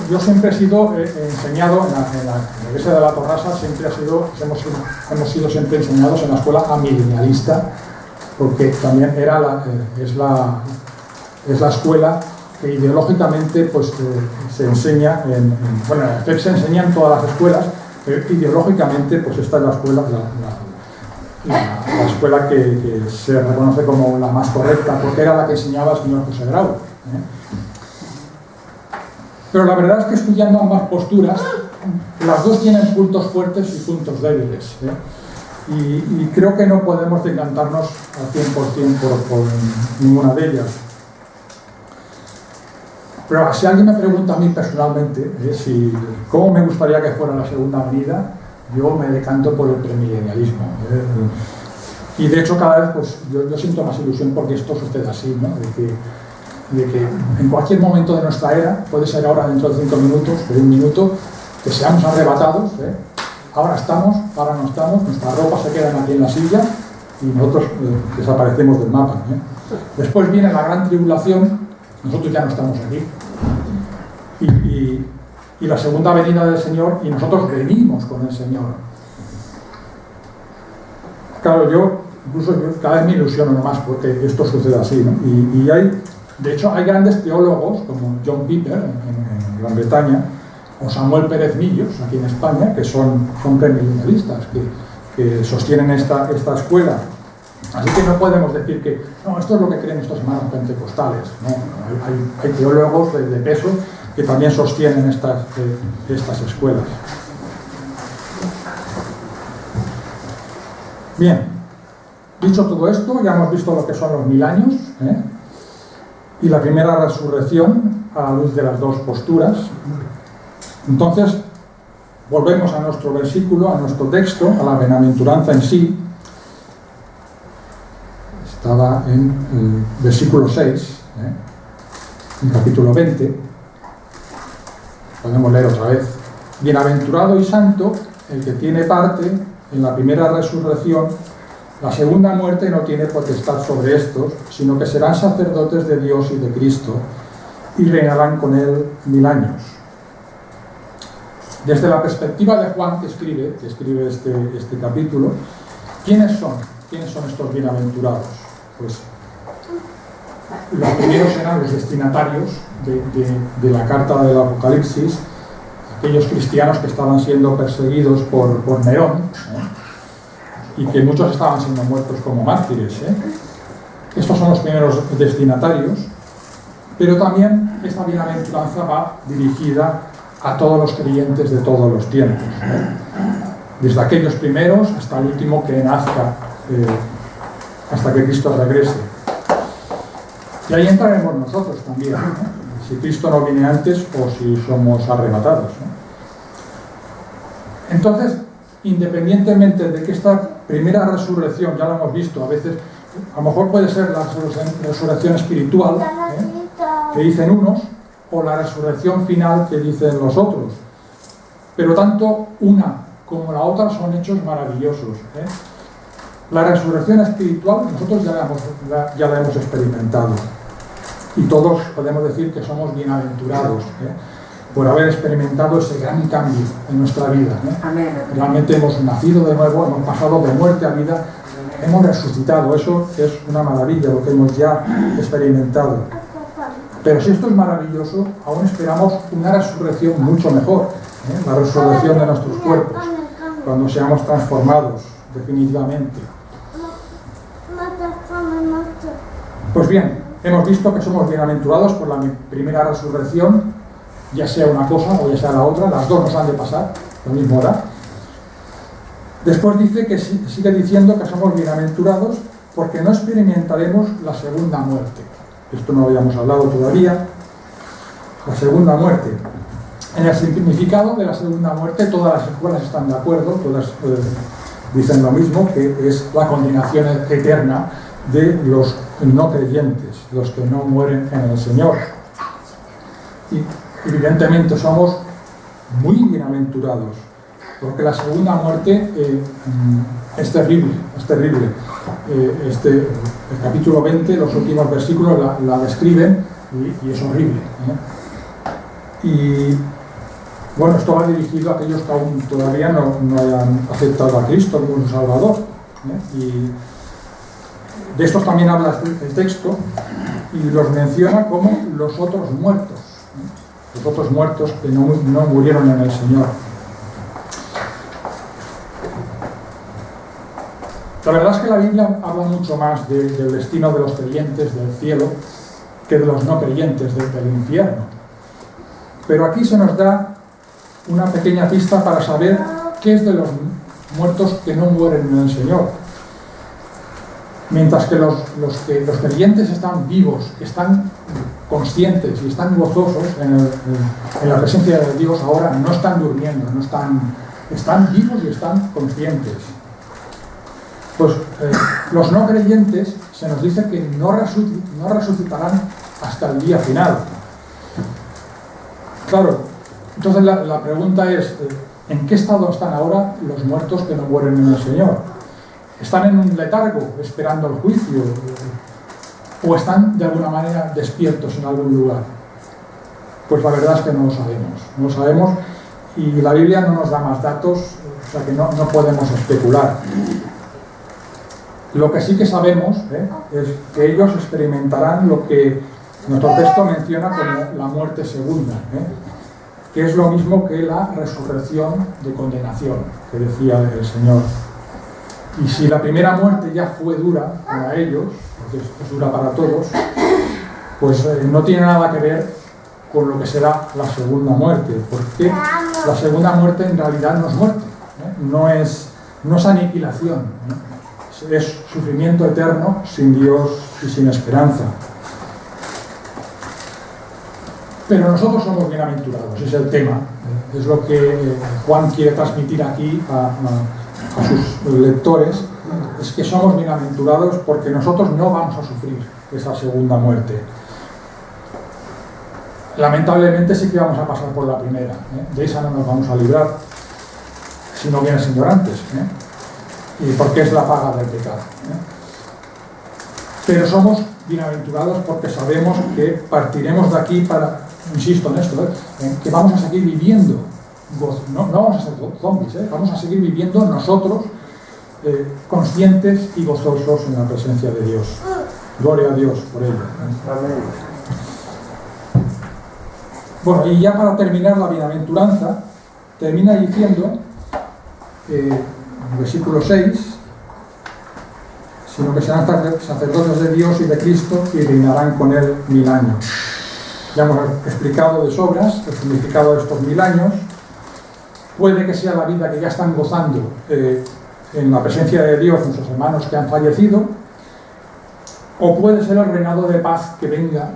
Yo siempre he sido enseñado en la iglesia de la Torrasa, hemos sido siempre enseñados en la escuela amilenialista, porque también es la escuela que ideológicamente pues, se enseña, en FEP se enseña en todas las escuelas, Ideológicamente, pues esta es la escuela, la escuela que se reconoce como la más correcta, porque era la que enseñaba el señor José Grau. Pero la verdad es que estudiando ambas posturas, las dos tienen puntos fuertes y puntos débiles. Y creo que no podemos decantarnos al 100% por ninguna de ellas. Pero si alguien me pregunta a mí personalmente cómo me gustaría que fuera la segunda venida, yo me decanto por el premilenialismo. Y de hecho cada vez pues, yo siento más ilusión porque esto sucede así, ¿no? De que en cualquier momento de nuestra era, puede ser ahora dentro de 5 minutos, de 1 minuto, que seamos arrebatados, ahora estamos, ahora no estamos, nuestras ropas se quedan aquí en la silla y nosotros desaparecemos del mapa. Después viene la gran tribulación, nosotros ya no estamos aquí. Y la segunda venida del Señor, y nosotros venimos con el Señor. Claro, yo cada vez me ilusiono más porque esto sucede así, ¿no? Y de hecho hay grandes teólogos como John Piper en Gran Bretaña o Samuel Pérez Millos aquí en España que son premilenialistas, que sostienen esta escuela. Así que no podemos decir que no, esto es lo que creen estos hermanos pentecostales, ¿no? Hay teólogos de peso que también sostienen estas escuelas. Bien, dicho todo esto, ya hemos visto lo que son los 1000 años, y la primera resurrección a la luz de las dos posturas. Entonces, volvemos a nuestro versículo, a nuestro texto, a la bienaventuranza en sí. Estaba en el versículo 6, en capítulo 20. Podemos leer otra vez. Bienaventurado y santo el que tiene parte en la primera resurrección. La segunda muerte no tiene potestad sobre estos, sino que serán sacerdotes de Dios y de Cristo y reinarán con él 1000 años. Desde la perspectiva de Juan, que escribe este capítulo, ¿quiénes son? ¿Quiénes son estos bienaventurados? Pues los primeros eran los destinatarios de la carta del Apocalipsis, aquellos cristianos que estaban siendo perseguidos por Nerón, y que muchos estaban siendo muertos como mártires. Estos son los primeros destinatarios, pero también esta bienaventuranza va dirigida a todos los creyentes de todos los tiempos, desde aquellos primeros hasta el último que nazca, hasta que Cristo regrese. Y ahí entraremos nosotros también, si Cristo no viene antes o si somos arrebatados. Entonces, independientemente de que esta primera resurrección, ya lo hemos visto, a veces, a lo mejor puede ser la resurrección espiritual, que dicen unos, o la resurrección final que dicen los otros. Pero tanto una como la otra son hechos maravillosos. La resurrección espiritual nosotros ya la hemos experimentado. Y todos podemos decir que somos bienaventurados por haber experimentado ese gran cambio en nuestra vida. Realmente hemos nacido de nuevo, hemos pasado de muerte a vida, hemos resucitado. Eso es una maravilla, lo que hemos ya experimentado. Pero si esto es maravilloso, aún esperamos una resurrección mucho mejor, la resurrección de nuestros cuerpos, cuando seamos transformados definitivamente. Pues bien, hemos visto que somos bienaventurados por la primera resurrección, ya sea una cosa o ya sea la otra, las dos nos han de pasar a la misma hora. Después dice que sigue diciendo que somos bienaventurados porque no experimentaremos la segunda muerte. Esto no habíamos hablado todavía. La segunda muerte. En el significado de la segunda muerte todas las escuelas están de acuerdo, todas dicen lo mismo, que es la condenación eterna de los no creyentes, los que no mueren en el Señor. Y evidentemente somos muy bienaventurados, porque la segunda muerte es terrible, es terrible. El capítulo 20, los últimos versículos la describen y es horrible. Y bueno, esto va dirigido a aquellos que aún todavía no hayan aceptado a Cristo como su Salvador. Y de estos también habla el texto y los menciona como los otros muertos. Los otros muertos que no murieron en el Señor. La verdad es que la Biblia habla mucho más del destino de los creyentes del cielo que de los no creyentes del infierno. Pero aquí se nos da una pequeña pista para saber qué es de los muertos que no mueren en el Señor. Mientras que los creyentes están vivos, están conscientes y están gozosos en la presencia de Dios, ahora no están durmiendo, están vivos y están conscientes. Pues los no creyentes se nos dice que no resucitarán hasta el día final. Claro, entonces la pregunta es, ¿en qué estado están ahora los muertos que no mueren en el Señor? ¿Están en un letargo esperando el juicio? ¿O están de alguna manera despiertos en algún lugar? Pues la verdad es que no lo sabemos y la Biblia no nos da más datos, o sea que no podemos especular. Lo que sí que sabemos es que ellos experimentarán lo que nuestro texto menciona como la muerte segunda, que es lo mismo que la resurrección de condenación, que decía el Señor. Y si la primera muerte ya fue dura para ellos, porque es dura para todos, pues no tiene nada que ver con lo que será la segunda muerte, porque la segunda muerte en realidad no es muerte, no es aniquilación, es sufrimiento eterno sin Dios y sin esperanza. Pero nosotros somos bienaventurados, es el tema, es lo que Juan quiere transmitir aquí a sus lectores, es que somos bienaventurados porque nosotros no vamos a sufrir esa segunda muerte. Lamentablemente sí que vamos a pasar por la primera, de esa no nos vamos a librar si no viene siendo antes, y porque es la paga del pecado. Pero somos bienaventurados porque sabemos que partiremos de aquí para, insisto en esto, que vamos a seguir viviendo. No vamos a ser zombies, vamos a seguir viviendo nosotros conscientes y gozosos en la presencia de Dios. Gloria a Dios por ello. Bueno, y ya para terminar la bienaventuranza, termina diciendo, en el versículo 6, sino que serán sacerdotes de Dios y de Cristo y reinarán con Él 1000 años. Ya hemos explicado de sobras el significado de estos 1000 años. Puede que sea la vida que ya están gozando en la presencia de Dios nuestros hermanos que han fallecido, o puede ser el reinado de paz que venga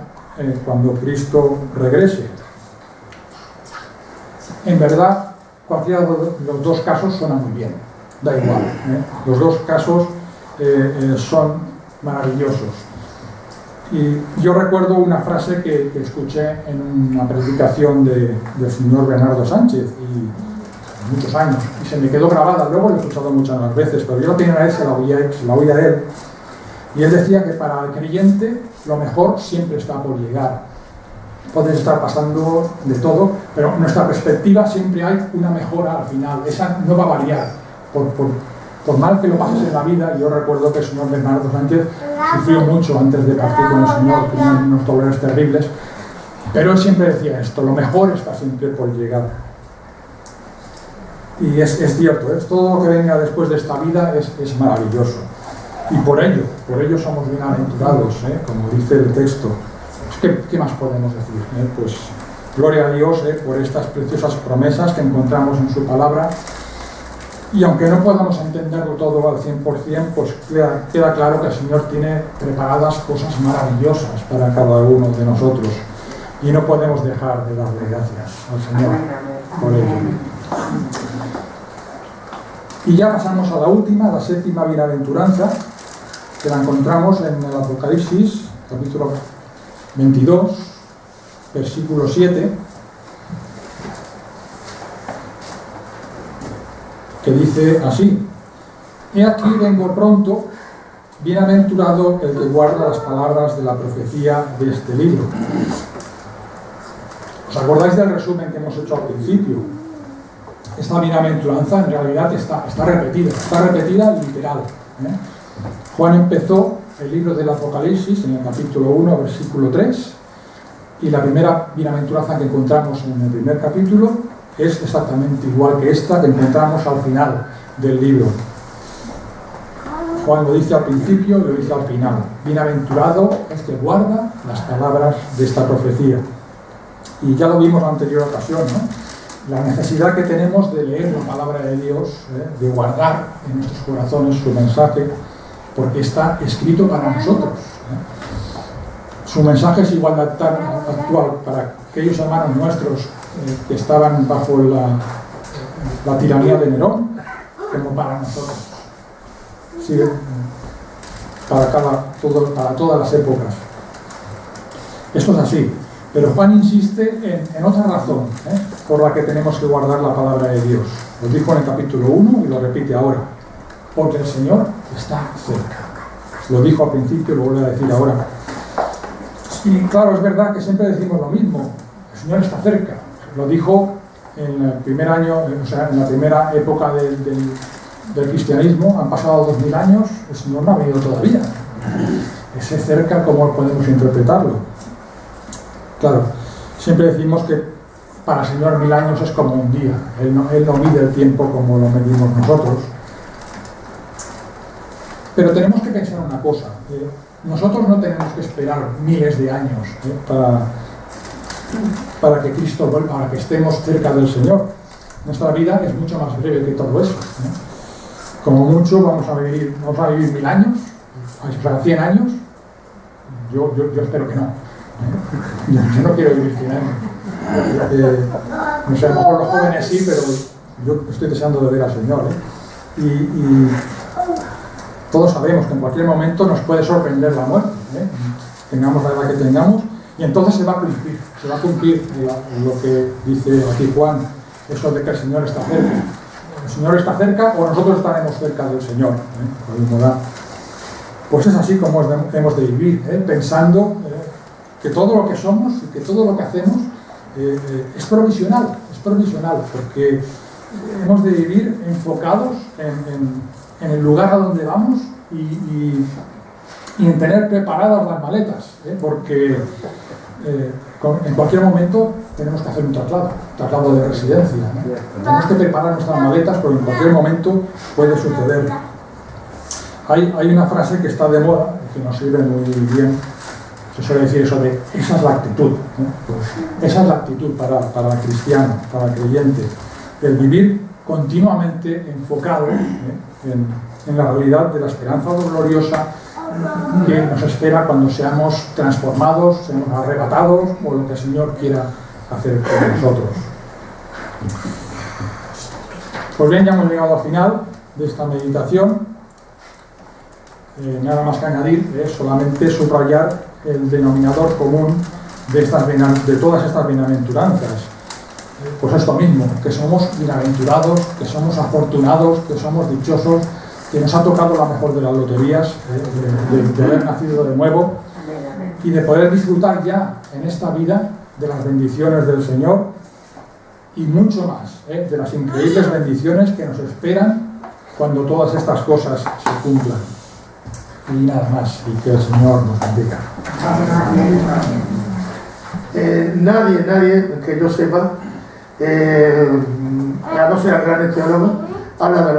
cuando Cristo regrese. En verdad, cualquiera de los dos casos suena muy bien, da igual. Los dos casos son maravillosos. Y yo recuerdo una frase que escuché en una predicación del señor Bernardo Sánchez, y muchos años, y se me quedó grabada. Luego lo he escuchado muchas más veces, pero yo la primera vez se la oía de él, y él decía que para el creyente lo mejor siempre está por llegar. Puedes estar pasando de todo, pero en nuestra perspectiva siempre hay una mejora al final. Esa no va a variar por mal que lo pases en la vida. Yo recuerdo que el señor Bernardo Sánchez sufrió mucho antes de partir con el Señor, tenía unos dolores terribles, pero él siempre decía esto: lo mejor está siempre por llegar. Y es cierto, todo lo que venga después de esta vida es maravilloso. Y por ello somos bienaventurados, como dice el texto. ¿Qué más podemos decir? Pues gloria a Dios por estas preciosas promesas que encontramos en su palabra. Y aunque no podamos entenderlo todo al 100%, pues queda claro que el Señor tiene preparadas cosas maravillosas para cada uno de nosotros. Y no podemos dejar de darle gracias al Señor por ello. Y ya pasamos a la última, la séptima bienaventuranza, que la encontramos en el Apocalipsis, capítulo 22, versículo 7, que dice así: He aquí vengo pronto, bienaventurado el que guarda las palabras de la profecía de este libro. ¿Os acordáis del resumen que hemos hecho al principio? Esta bienaventuranza en realidad está repetida literal. Juan empezó el libro del Apocalipsis en el capítulo 1, versículo 3, y la primera bienaventuranza que encontramos en el primer capítulo es exactamente igual que esta que encontramos al final del libro. Juan lo dice al principio y lo dice al final. Bienaventurado el que guarda las palabras de esta profecía. Y ya lo vimos en la anterior ocasión, ¿no? La necesidad que tenemos de leer la palabra de Dios, de guardar en nuestros corazones su mensaje, porque está escrito para nosotros. Su mensaje es igual de tan actual para aquellos hermanos nuestros que estaban bajo la tiranía de Nerón, como para nosotros. Sí, para todas las épocas. Esto es así. Pero Juan insiste en otra razón por la que tenemos que guardar la palabra de Dios. Lo dijo en el capítulo 1 y lo repite ahora. Porque el Señor está cerca. Lo dijo al principio y lo vuelve a decir ahora. Y claro, es verdad que siempre decimos lo mismo. El Señor está cerca. Lo dijo en el primer año, o sea, en la primera época del cristianismo. Han pasado 2000 años, el Señor no ha venido todavía. Ese cerca, ¿cómo podemos interpretarlo? Claro, siempre decimos que para el Señor 1000 años es como un día. Él no mide el tiempo como lo medimos nosotros. Pero tenemos que pensar una cosa. Nosotros no tenemos que esperar miles de años para que Cristo vuelva, para que estemos cerca del Señor. Nuestra vida es mucho más breve que todo eso. Como mucho vamos a vivir 1000 años, o sea, 100 años. Yo espero que no. Yo no quiero vivir 100 años. No sé, a lo mejor los jóvenes sí, pero yo estoy deseando de ver al Señor. Y todos sabemos que en cualquier momento nos puede sorprender la muerte. Tengamos la edad que tengamos, y entonces se va a cumplir lo que dice aquí Juan, eso de que el Señor está cerca. El Señor está cerca o nosotros estaremos cerca del Señor. Pues es así como hemos de vivir, pensando que todo lo que somos y que todo lo que hacemos es provisional, porque hemos de vivir enfocados en el lugar a donde vamos y en tener preparadas las maletas, porque en cualquier momento tenemos que hacer un traslado de residencia. Tenemos que preparar nuestras maletas porque en cualquier momento puede suceder. Hay una frase que está de moda, que nos sirve muy bien. Se suele decir eso de, esa es la actitud, pues esa es la actitud para el cristiano, para el creyente, el vivir continuamente enfocado en la realidad de la esperanza gloriosa que nos espera cuando seamos transformados, seamos arrebatados o lo que el Señor quiera hacer con nosotros. Pues bien, ya hemos llegado al final de esta meditación. Nada más que añadir, solamente subrayar el denominador común de todas estas bienaventuranzas. Pues esto mismo, que somos bienaventurados, que somos afortunados, que somos dichosos, que nos ha tocado la mejor de las loterías, de haber nacido de nuevo y de poder disfrutar ya en esta vida de las bendiciones del Señor y mucho más, de las increíbles bendiciones que nos esperan cuando todas estas cosas se cumplan. Y nada más, y que el Señor nos bendiga. Nadie que yo sepa, ya no sea gran teólogo, habla de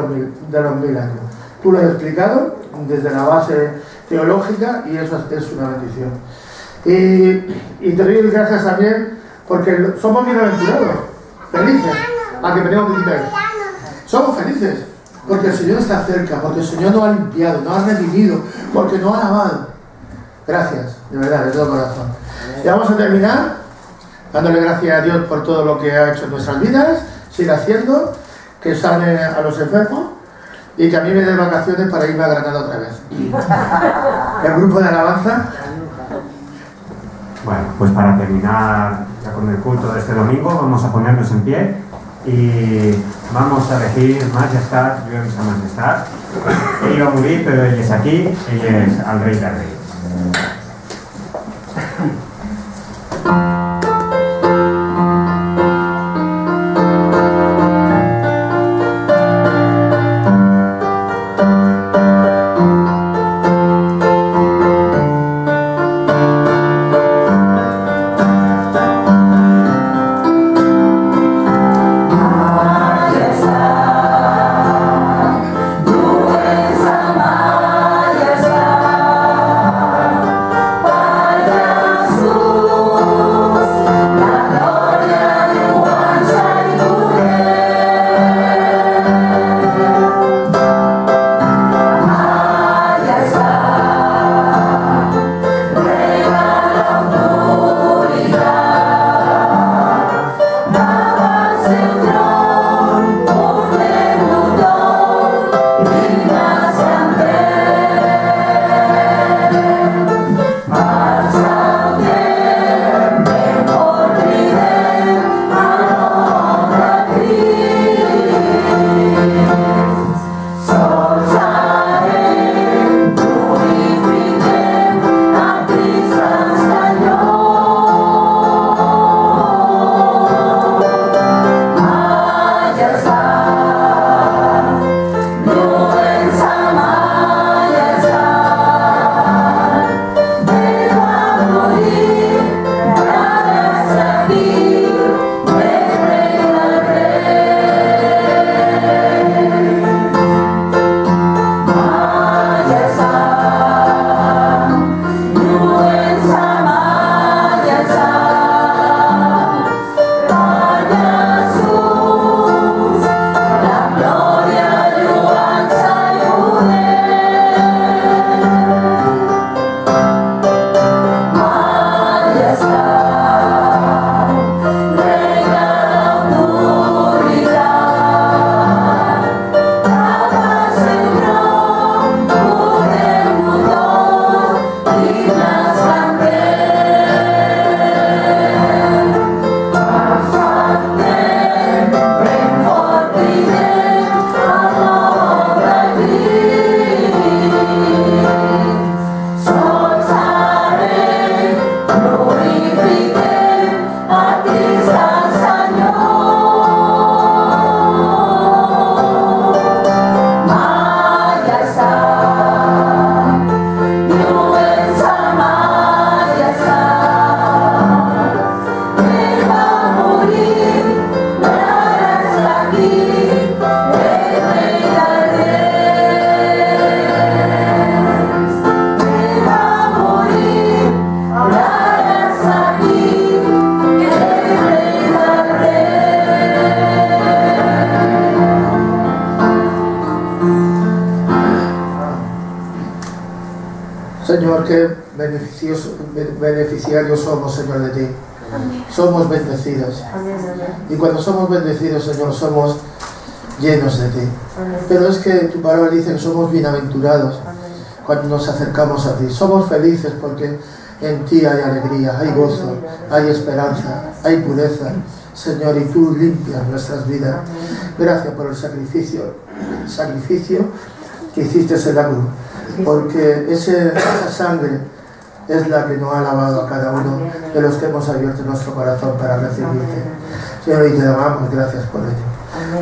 los 1000 años. Tú lo has explicado desde la base teológica y eso es una bendición. Y te doy gracias también porque somos bienaventurados, felices, a que venimos a visitar. Somos felices porque el Señor está cerca, porque el Señor nos ha limpiado, nos ha redimido, porque nos ha amado. Gracias, de verdad, de todo corazón. Y vamos a terminar dándole gracias a Dios por todo lo que ha hecho en nuestras vidas, sigue haciendo, que sane a los enfermos y que a mí me dé vacaciones para irme a Granada otra vez. El grupo de alabanza. Bueno, pues para terminar ya con el culto de este domingo, vamos a ponernos en pie y vamos a decir Majestat, Lluem sa Majestat. Él iba a morir, pero Él es aquí, Él es al Rey de Reyes. Majestad, tu es amar. beneficiarios somos, Señor, de ti. Somos bendecidos. Y cuando somos bendecidos, Señor, somos llenos de ti. Pero es que tu palabra dice que somos bienaventurados cuando nos acercamos a ti. Somos felices porque en ti hay alegría, hay gozo, hay esperanza, hay pureza. Señor, y tú limpias nuestras vidas. Gracias por el sacrificio que hiciste en la cruz, porque esa sangre es la que nos ha lavado a cada uno de los que hemos abierto nuestro corazón para recibirte. Señor, y te damos gracias por ello.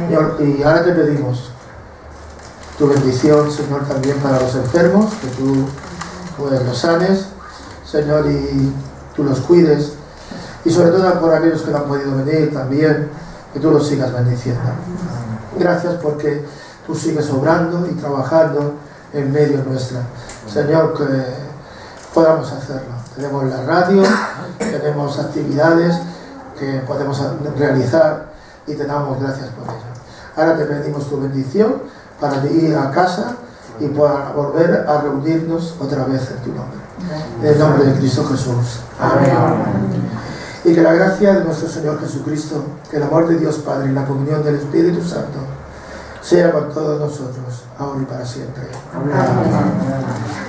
Señor, y ahora te pedimos tu bendición, Señor, también para los enfermos, que tú pues, los sanes, Señor, y tú los cuides. Y sobre todo por aquellos que no han podido venir también, que tú los sigas bendiciendo. Gracias porque tú sigues obrando y trabajando en medio nuestra. Señor, que podamos hacerlo. Tenemos la radio, tenemos actividades que podemos realizar y te damos gracias por ello. Ahora te pedimos tu bendición para ir a casa y para volver a reunirnos otra vez en tu nombre. En el nombre de Cristo Jesús. Amén. Y que la gracia de nuestro Señor Jesucristo, que el amor de Dios Padre y la comunión del Espíritu Santo sea con todos nosotros, ahora y para siempre. Amén.